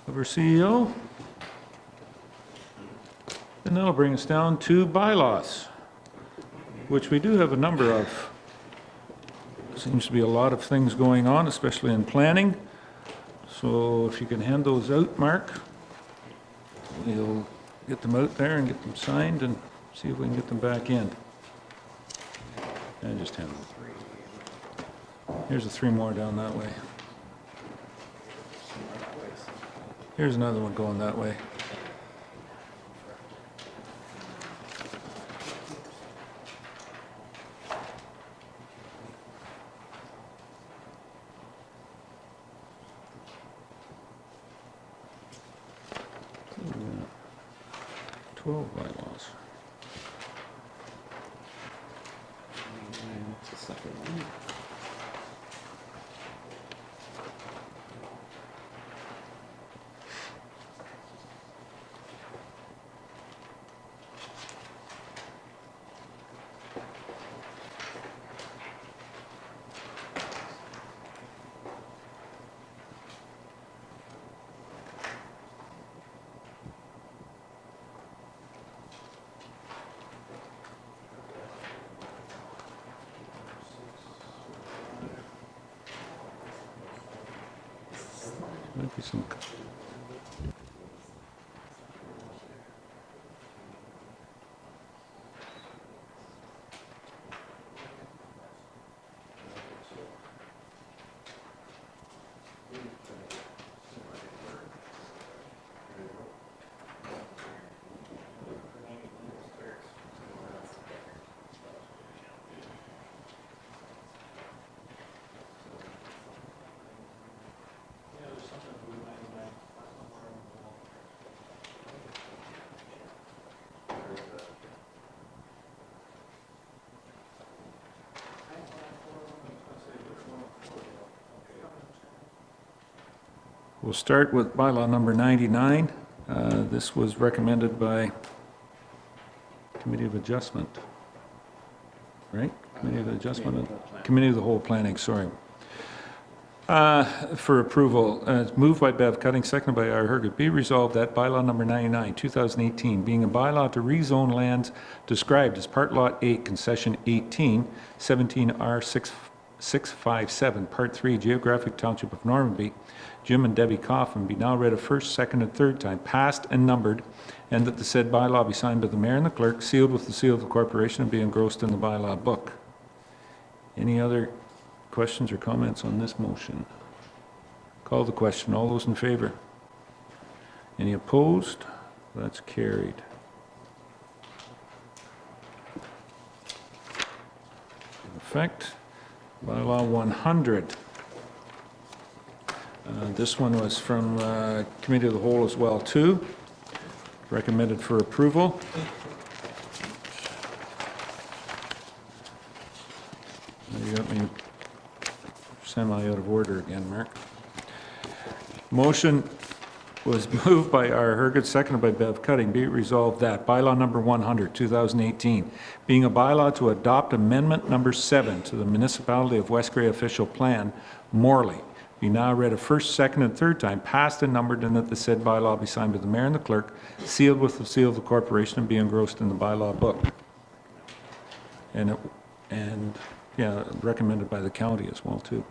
of our CEO? And that'll bring us down to bylaws, which we do have a number of. Seems to be a lot of things going on, especially in planning. So if you can hand those out, Mark, we'll get them out there and get them signed and see if we can get them back in. And just hand them 3. Here's the 3 more down that way. Here's another one going that way. Yeah. 12 bylaws. What's the second one? Might be some. We'll start with bylaw number 99. This was recommended by Committee of Adjustment, right? Committee of Adjustment, Committee of the Whole Planning, sorry. For approval, moved by Bev Cutting, seconded by R. Herget. Be resolved that bylaw number 99, 2018, being a bylaw to rezone lands described as Part Lot 8, Concession 18, 17R657, Part 3, Geographic Township of Normanby, Jim and Debbie Coffin, be now read a first, second, and third time, passed and numbered, and that the said bylaw be signed by the mayor and the clerk, sealed with the seal of the corporation, and be engrossed in the bylaw book. Any other questions or comments on this motion? Call the question. All those in favor? Any opposed? That's carried. In effect, bylaw 100. This one was from Committee of the Whole as well, too. Recommended for approval. You got me semi out of order again, Mark. Motion was moved by R. Herget, seconded by Bev Cutting. Be it resolved that bylaw number 100, 2018, being a bylaw to adopt amendment number 7 to the Municipality of West Grey official plan, Morley, be now read a first, second, and third time, passed and numbered, and that the said bylaw be signed by the mayor and the clerk, sealed with the seal of the corporation, and be engrossed in the bylaw book. And yeah, recommended by the county as well, too,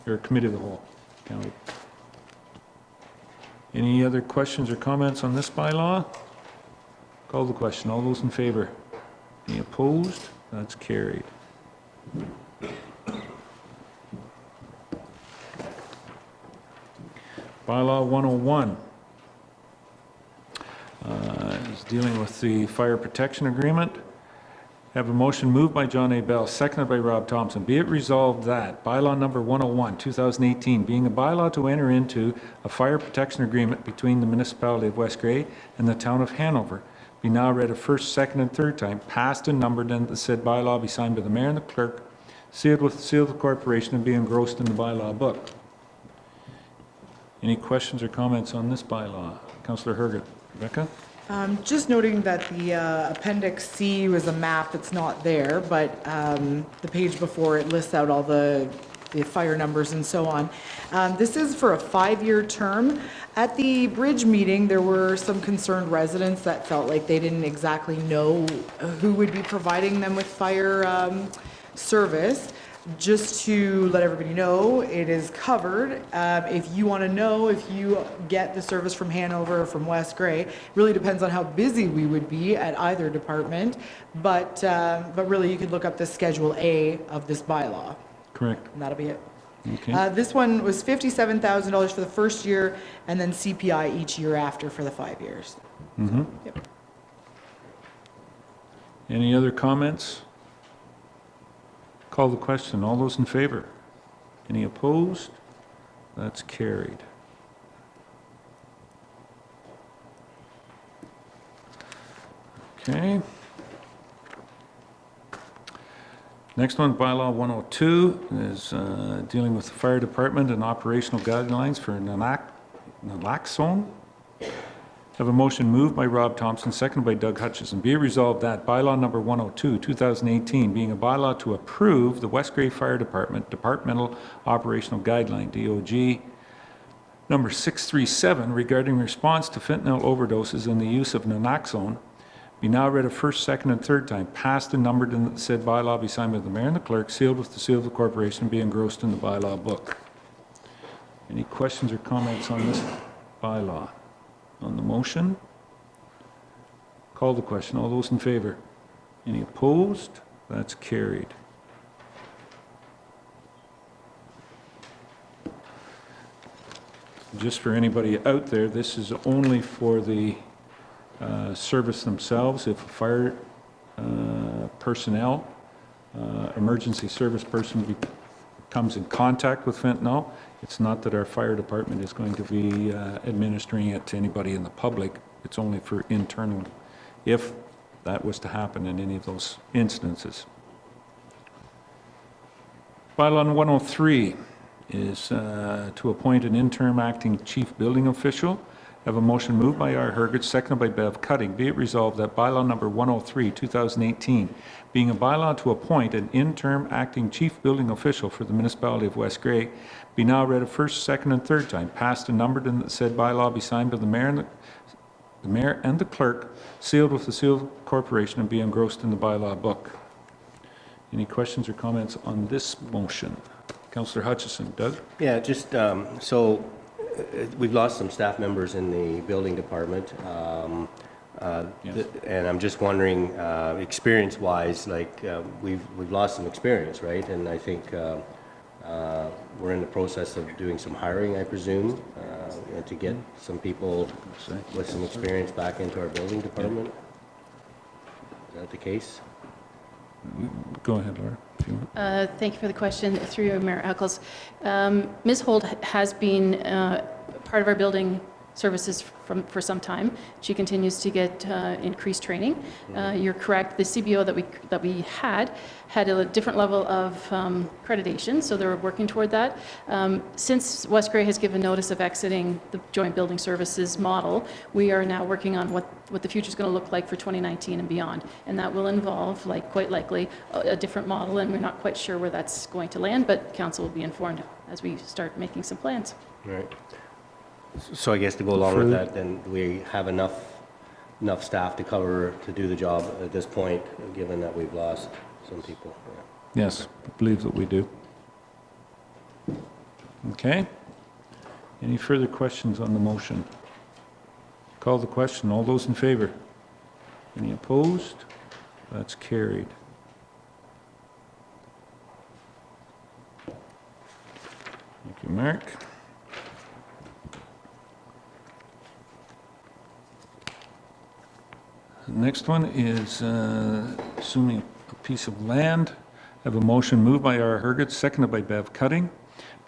or committee of the whole, county. Any other questions or comments on this bylaw? Call the question. All those in favor? Any opposed? That's carried. Bylaw 101 is dealing with the fire protection agreement. Have a motion moved by John A. Bell, seconded by Rob Thompson. Be it resolved that bylaw number 101, 2018, being a bylaw to enter into a fire protection agreement between the municipality of West Grey and the town of Hanover, be now read a first, second, and third time, passed and numbered, and the said bylaw be signed by the mayor and the clerk, sealed with the seal of the corporation, and be engrossed in the bylaw book. Any questions or comments on this bylaw? Councillor Herget. Rebecca? Just noting that the Appendix C was a map that's not there, but the page before it lists out all the fire numbers and so on. This is for a 5-year term. At the bridge meeting, there were some concerned residents that felt like they didn't exactly know who would be providing them with fire service. Just to let everybody know, it is covered. If you want to know if you get the service from Hanover or from West Grey, it really depends on how busy we would be at either department. But really, you could look up the Schedule A of this bylaw. Correct. And that'll be it. Okay. This one was $57,000 for the first year, and then CPI each year after for the 5 years. Mm-hmm. Yep. Any other comments? Call the question. All those in favor? Any opposed? That's carried. Okay. Next one, bylaw 102, is dealing with the fire department and operational guidelines for naloxone. Have a motion moved by Rob Thompson, seconded by Doug Hutchison. Be it resolved that bylaw number 102, 2018, being a bylaw to approve the West Grey Fire Department Departmental Operational Guideline, DOG, number 637, regarding response to fentanyl overdoses and the use of naloxone, be now read a first, second, and third time, passed and numbered, and that the said bylaw be signed by the mayor and the clerk, sealed with the seal of the corporation, and be engrossed in the bylaw book. Any questions or comments on this bylaw? On the motion? Call the question. All those in favor? Any opposed? That's carried. Just for anybody out there, this is only for the service themselves. If a fire personnel, emergency service person comes in contact with fentanyl, it's not that our fire department is going to be administering it to anybody in the public. It's only for internal, if that was to happen in any of those instances. Bylaw 103 is to appoint an interim acting chief building official. Have a motion moved by R. Herget, seconded by Bev Cutting. Be it resolved that bylaw number 103, 2018, being a bylaw to appoint an interim acting chief building official for the municipality of West Grey, be now read a first, second, and third time, passed and numbered, and that said bylaw be signed by the mayor and the clerk, sealed with the seal of the corporation, and be engrossed in the bylaw book. Any questions or comments on this motion? Councillor Hutchison. Doug? Yeah, just we've lost some staff members in the building department, Yes. and I'm just wondering, experience-wise, like we've lost some experience, right? And I think we're in the process of doing some hiring, I presume, to get some people with some experience back into our building department. Is that the case? Go ahead, Laura, if you want. Thank you for the question, through you, Mayor Eccles. Ms. Holt has been part of our building services for some time. She continues to get increased training. You're correct, the CBO that we had a different level of accreditation, so they're working toward that. Since West Grey has given notice of exiting the joint building services model, we are now working on what the future is going to look like for 2019 and beyond. And that will involve, quite likely, a different model, and we're not quite sure where that's going to land, but council will be informed as we start making some plans. Right. So I guess to go along with that, then we have enough staff to do the job at this point, given that we've lost some people. Yeah. Yes, I believe that we do. Okay. Any further questions on the motion? Call the question. All those in favor? Any opposed? That's carried. Thank you, Mark. The next one is assuming a piece of land. I have a motion moved by R. Herget, seconded by Bev Cutting.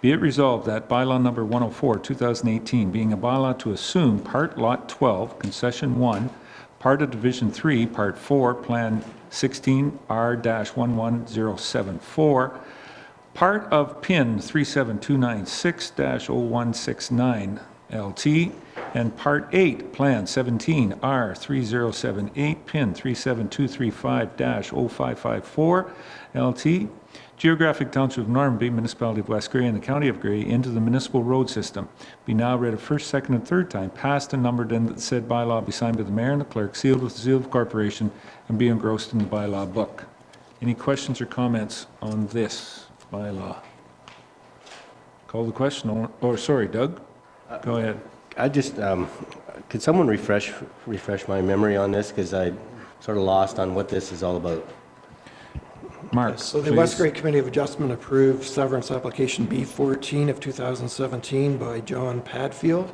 Be it resolved that bylaw number 104, 2018, being a bylaw to assume part lot 12, concession 1, part of division 3, part 4, plan 16 R-11074, part of pin 37296-0169 LT, and part 8, plan 17 R3078, pin 37235-0554 LT, Geographic Township of Normanby, Municipality of West Grey, and the County of Grey into the municipal road system. Be now read a first, second, and third time, passed and numbered, and that said bylaw be signed by the mayor and the clerk, sealed with the seal of the corporation, and be engrossed in the bylaw book. Any questions or comments on this bylaw? Call the question. Sorry, Doug. Go ahead. I just, could someone refresh my memory on this? Because I sort of lost on what this is all about. Mark, So the please. West Grey Committee of Adjustment approved severance application B14 of 2017 by John Padfield.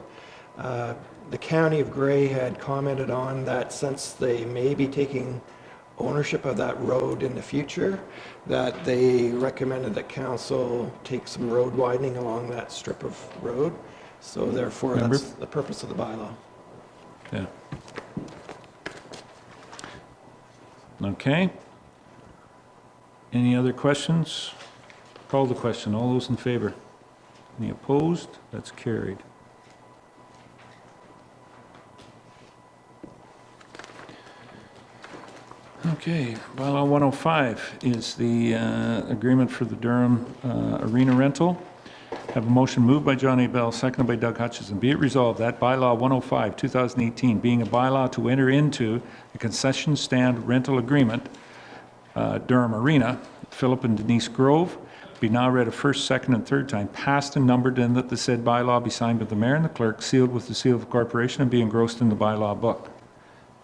The County of Grey had commented on that since they may be taking ownership of that road in the future, that they recommended that council take some road widening along that strip of road. So therefore, Member? that's the purpose of the bylaw. Yeah. Okay. Any other questions? Call the question. All those in favor? Any opposed? That's carried. Okay, bylaw 105 is the agreement for the Durham arena rental. Have a motion moved by John A. Bell, seconded by Doug Hutchison. Be it resolved that bylaw 105, 2018, being a bylaw to enter into a concession stand rental agreement, Durham Arena, Philip and Denise Grove, be now read a first, second, and third time, passed and numbered, and that the said bylaw be signed by the mayor and the clerk, sealed with the seal of the corporation, and be engrossed in the bylaw book.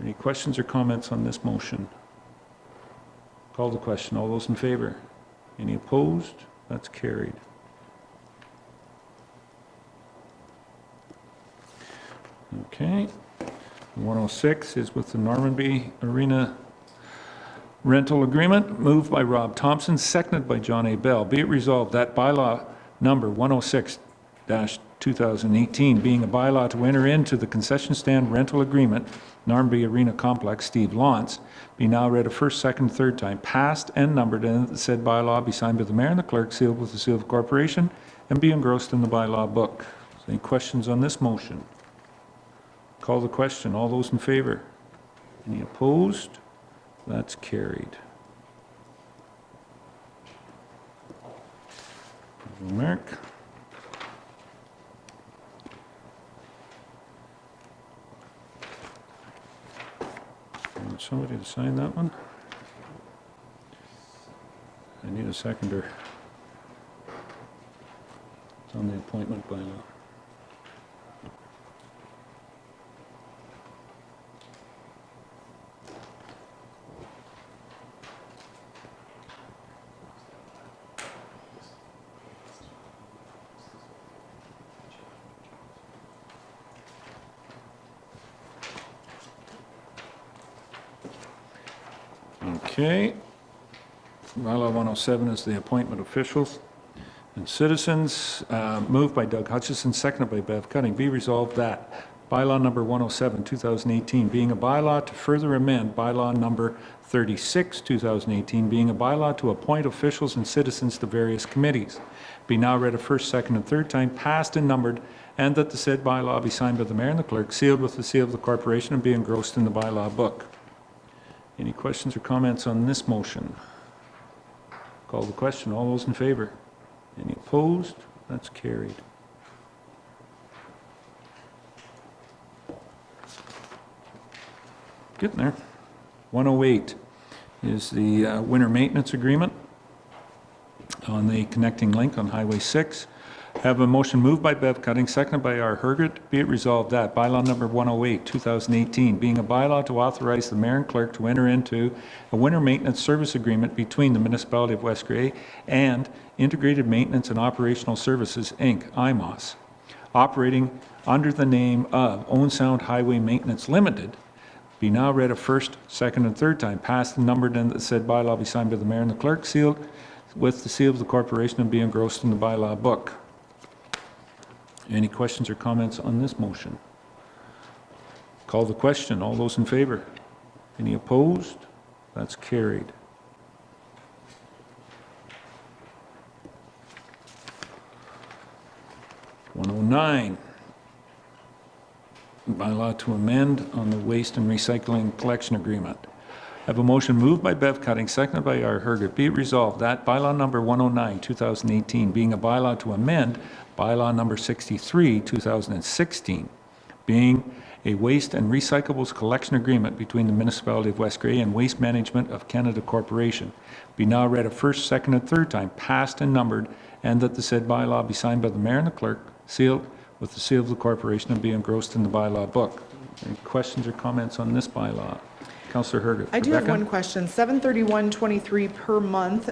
Any questions or comments on this motion? Call the question. All those in favor? Any opposed? That's carried. Okay. 106 is with the Normanby Arena rental agreement, moved by Rob Thompson, seconded by John A. Bell. Be it resolved that bylaw number 106-2018, being a bylaw to enter into the concession stand rental agreement, Normanby Arena Complex, Steve Lawrence, be now read a first, second, third time, passed and numbered, and that the said bylaw be signed by the mayor and the clerk, sealed with the seal of the corporation, and be engrossed in the bylaw book. Any questions on this motion? Call the question. All those in favor? Any opposed? That's carried. Mark. Want somebody to sign that one? I need a seconder. It's on the appointment bylaw. Okay. Bylaw 107 is the appointment of officials and citizens. Moved by Doug Hutchison, seconded by Bev Cutting. Be resolved that Bylaw number 107, 2018, being a bylaw to further amend bylaw number 36, 2018, being a bylaw to appoint officials and citizens to various committees. Be now read a first, second, and third time, passed and numbered, and that the said bylaw be signed by the mayor and the clerk, sealed with the seal of the corporation, and be engrossed in the bylaw book. Any questions or comments on this motion? Call the question. All those in favor? Any opposed? That's carried. Getting there. 108 is the winter maintenance agreement on the connecting link on Highway 6. Have a motion moved by Bev Cutting, seconded by R. Herget. Be it resolved that bylaw number 108, 2018, being a bylaw to authorize the mayor and clerk to enter into a winter maintenance service agreement between the Municipality of West Grey and Integrated Maintenance and Operational Services, Inc., IMOS, operating under the name of Owen Sound Highway Maintenance Limited, be now read a first, second, and third time, passed and numbered, and that said bylaw be signed by the mayor and the clerk, sealed with the seal of the corporation, and be engrossed in the bylaw book. Any questions or comments on this motion? Call the question. All those in favor? Any opposed? That's carried. (109) Bylaw to amend on the waste and recycling collection agreement. I have a motion moved by Bev Cutting, seconded by R. Herget. Be it resolved that bylaw number 109, 2018, being a bylaw to amend bylaw number 63, 2016, being a waste and recyclables collection agreement between the Municipality of West Grey and Waste Management of Canada Corporation, be now read a first, second, and third time, passed and numbered, and that the said bylaw be signed by the mayor and the clerk, sealed with the seal of the corporation, and be engrossed in the bylaw book. Any questions or comments on this bylaw? Councillor Herget. I do have Rebecca? one question. 731.23 per month,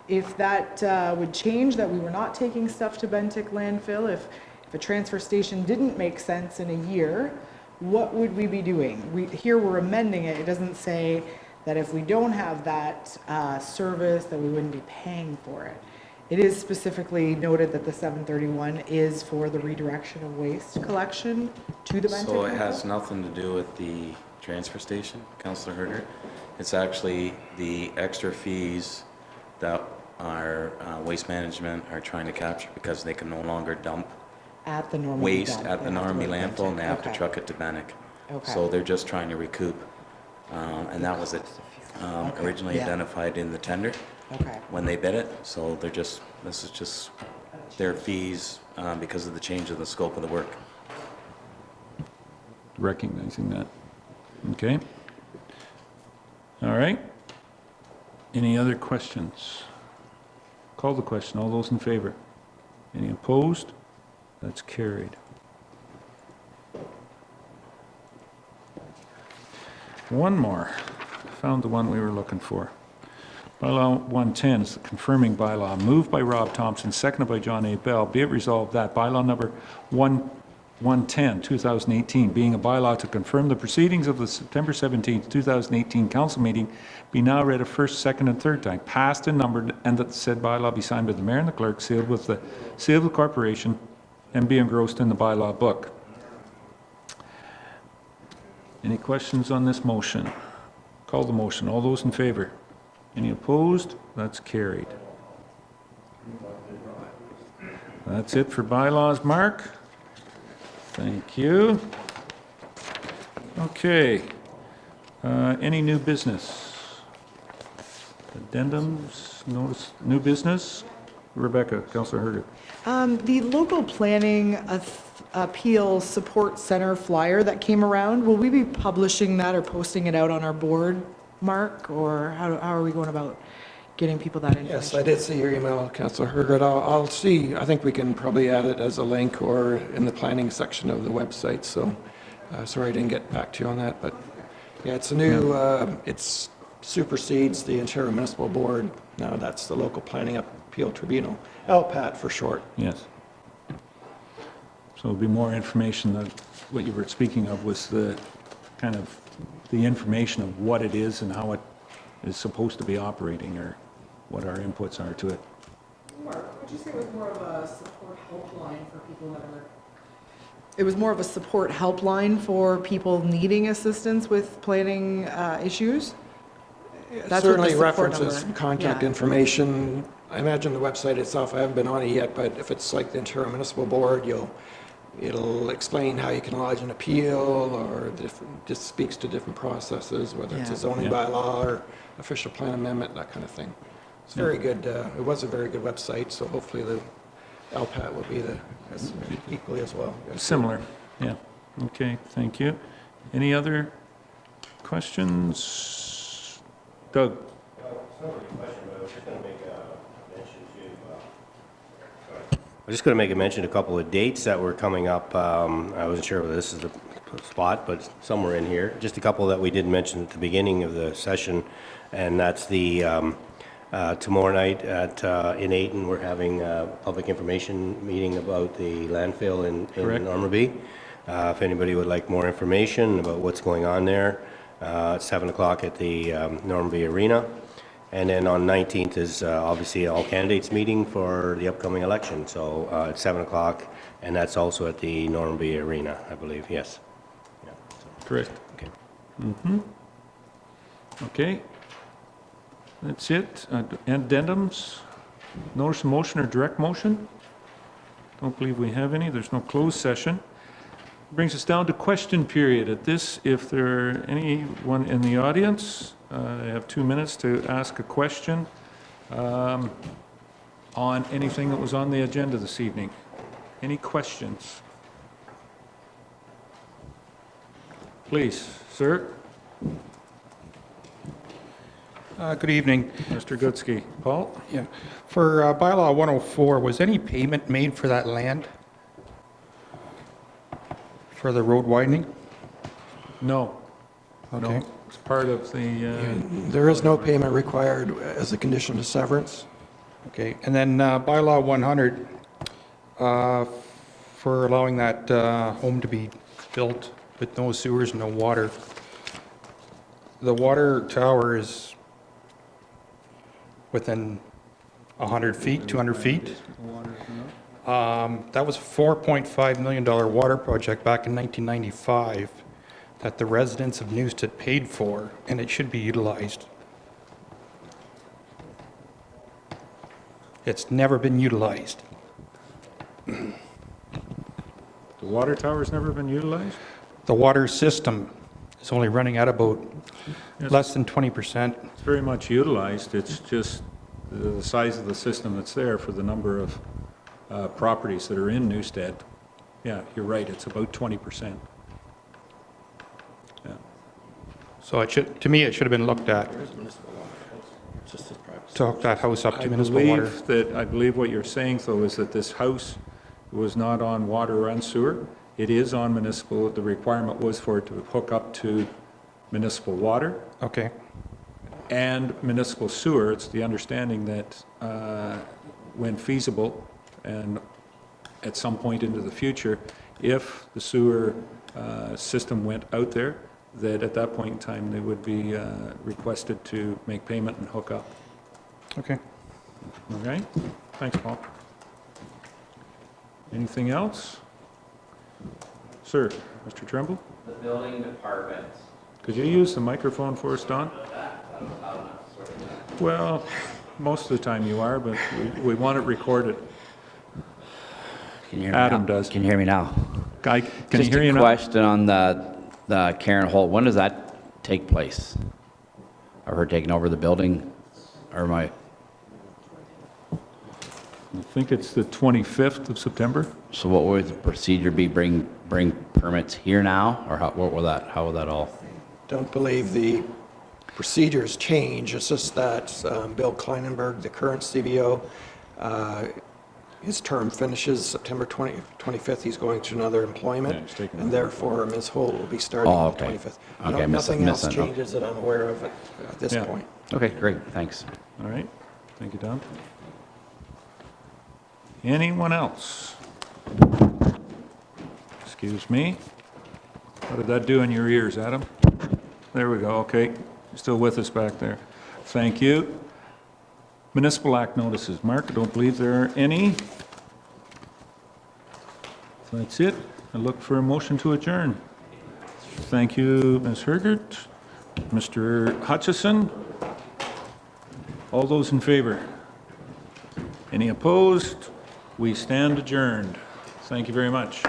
if that would change, that we were not taking stuff to Bentic landfill, if a transfer station didn't make sense in a year, what would we be doing? Here we're amending it. It doesn't say that if we don't have that service, that we wouldn't be paying for it. It is specifically noted that the 731 is for the redirection of waste collection to the Bentic So it landfill? has nothing to do with the transfer station, Councillor Herter. It's actually the extra fees that our waste management are trying to capture because they can no longer dump At the Normandy waste dump, at the they have to Normandy go to landfill, and they have to Okay. truck it to Bannock. Okay. So they're just trying to recoup. And that was it, originally yeah. identified in the tender Okay. when they bid it. So they're just, this is just their fees because of the change of the scope of the work. Recognizing that. Okay. All right. Any other questions? Call the question. All those in favor? Any opposed? That's carried. One more. Found the one we were looking for. Bylaw 110 is the confirming bylaw, moved by Rob Thompson, seconded by John A. Bell. Be it resolved that bylaw number 110, 2018, being a bylaw to confirm the proceedings of the September 17, 2018 council meeting, be now read a first, second, and third time, passed and numbered, and that the said bylaw be signed by the mayor and the clerk, sealed with the seal of the corporation, and be engrossed in the bylaw book. Any questions on this motion? Call the motion. All those in favor? Any opposed? That's carried. That's it for bylaws, Mark. Thank you. Okay. Any new business? Addendums, notice, new business? Rebecca, Councillor Herget. The local planning appeal support center flyer that came around, will we be publishing that or posting it out on our board, Mark? Or how are we going about getting people that information? Yes, I did see your email, Councillor Herget. I'll see, I think we can probably add it as a link or in the planning section of the website, so sorry I didn't get back to you on that, but yeah, it's a new, it supersedes the Ontario Municipal Board. Now that's the Local Planning Appeal Tribunal, LPAT for short. Yes. So it'll be more information that what you were speaking of was the kind of the information of what it is and how it is supposed to be operating, or what our inputs are to it. Mark, would you say it was more of a support helpline for people that are it was more of a support helpline for people needing assistance with planning issues. That's what the Certainly support references number- contact yeah. information. I imagine the website itself, I haven't been on it yet, but if it's like the Interim Municipal Board, it'll explain how you can lodge an appeal, or just speaks to different processes, whether it's a Yeah. zoning Yeah. bylaw or official plan amendment, that kind of thing. It's very good, it was a very good website, so hopefully the LPAT will be equally as well. Similar, yeah. Okay, thank you. Any other questions? Doug? I'm just going to make a mention of a couple of dates that were coming up. I wasn't sure whether this is the spot, but somewhere in here. Just a couple that we did mention at the beginning of the session, and that's the tomorrow night in Ayton, we're having a public information meeting about the landfill in Correct. Normanby. If anybody would like more information about what's going on there, it's 7 o'clock at the Normanby Arena. And then on 19th is obviously all candidates meeting for the upcoming election. So it's 7 o'clock, and that's also at the Normanby Arena, I believe, yes. Yeah, so, Correct. okay. Okay. That's it. Addendums? Notice of motion or direct motion? Don't believe we have any. There's no closed session. Brings us down to question period. At this, if there are anyone in the audience, I have 2 minutes to ask a question on anything that was on the agenda this evening. Any questions? Please, sir. Good evening. Mr. Gutsky. Paul? Yeah. For Bylaw 104, was any payment made for that land? For the road widening? No. Okay. No. It's part of the, There is no payment required as a condition to severance. Okay. And then Bylaw 100, for allowing that home to be built with no sewers, no water. The water tower is within 100 feet, 200 feet. That was a $4.5 million water project back in 1995 that the residents of Newstead paid for, and it should be utilized. It's never been utilized. the water tower's never been utilized? The water system is only running at about Yes. less than 20%. It's very much utilized. It's just the size of the system that's there for the number of properties that are in Newstead. Yeah, you're right. It's about 20%. Yeah. So it should, to me, it should have been looked at to hook that house up to municipal water. I believe what you're saying, though, is that this house was not on water and sewer. It is on municipal. The requirement was for it to hook up to municipal water Okay. and municipal sewer. It's the understanding that when feasible and at some point into the future, if the sewer system went out there, that at that point in time, they would be requested to make payment and hook up. Okay. All right? Thanks, Paul. Anything else? Sir, Mr. Tremble? The building department. Could you use the microphone for us, Don? Well, most of the time you are, but we want it recorded. Can you hear me Adam now? does. Can you hear me now? Guy, can you hear you Just a now? question on the Karen Holt. When does that take place? Or her taking over the building? Or my, I think it's the 25th of September. so what would the procedure be? Bring permits here now? Or how will that all? Don't believe the procedures change. It's just that Bill Kleinenberg, the current CBO, his term finishes September 25th. He's going to another Yeah, employment, he's taking and over. therefore Ms. Holt will be starting Oh, on the okay. 25th. Okay, Nothing else missing, oh. changes that I'm aware of at this Yeah. point. Okay, great, thanks. All right. Thank you, Don. Anyone else? Excuse me. How did that do in your ears, Adam? There we go. Okay. You're still with us back there. Thank you. Municipal Act notices. Mark, I don't believe there are any. That's it. I look for a motion to adjourn. Thank you, Ms. Hergert. Mr. Hutchison? All those in favor? Any opposed? We stand adjourned. Thank you very much.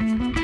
you.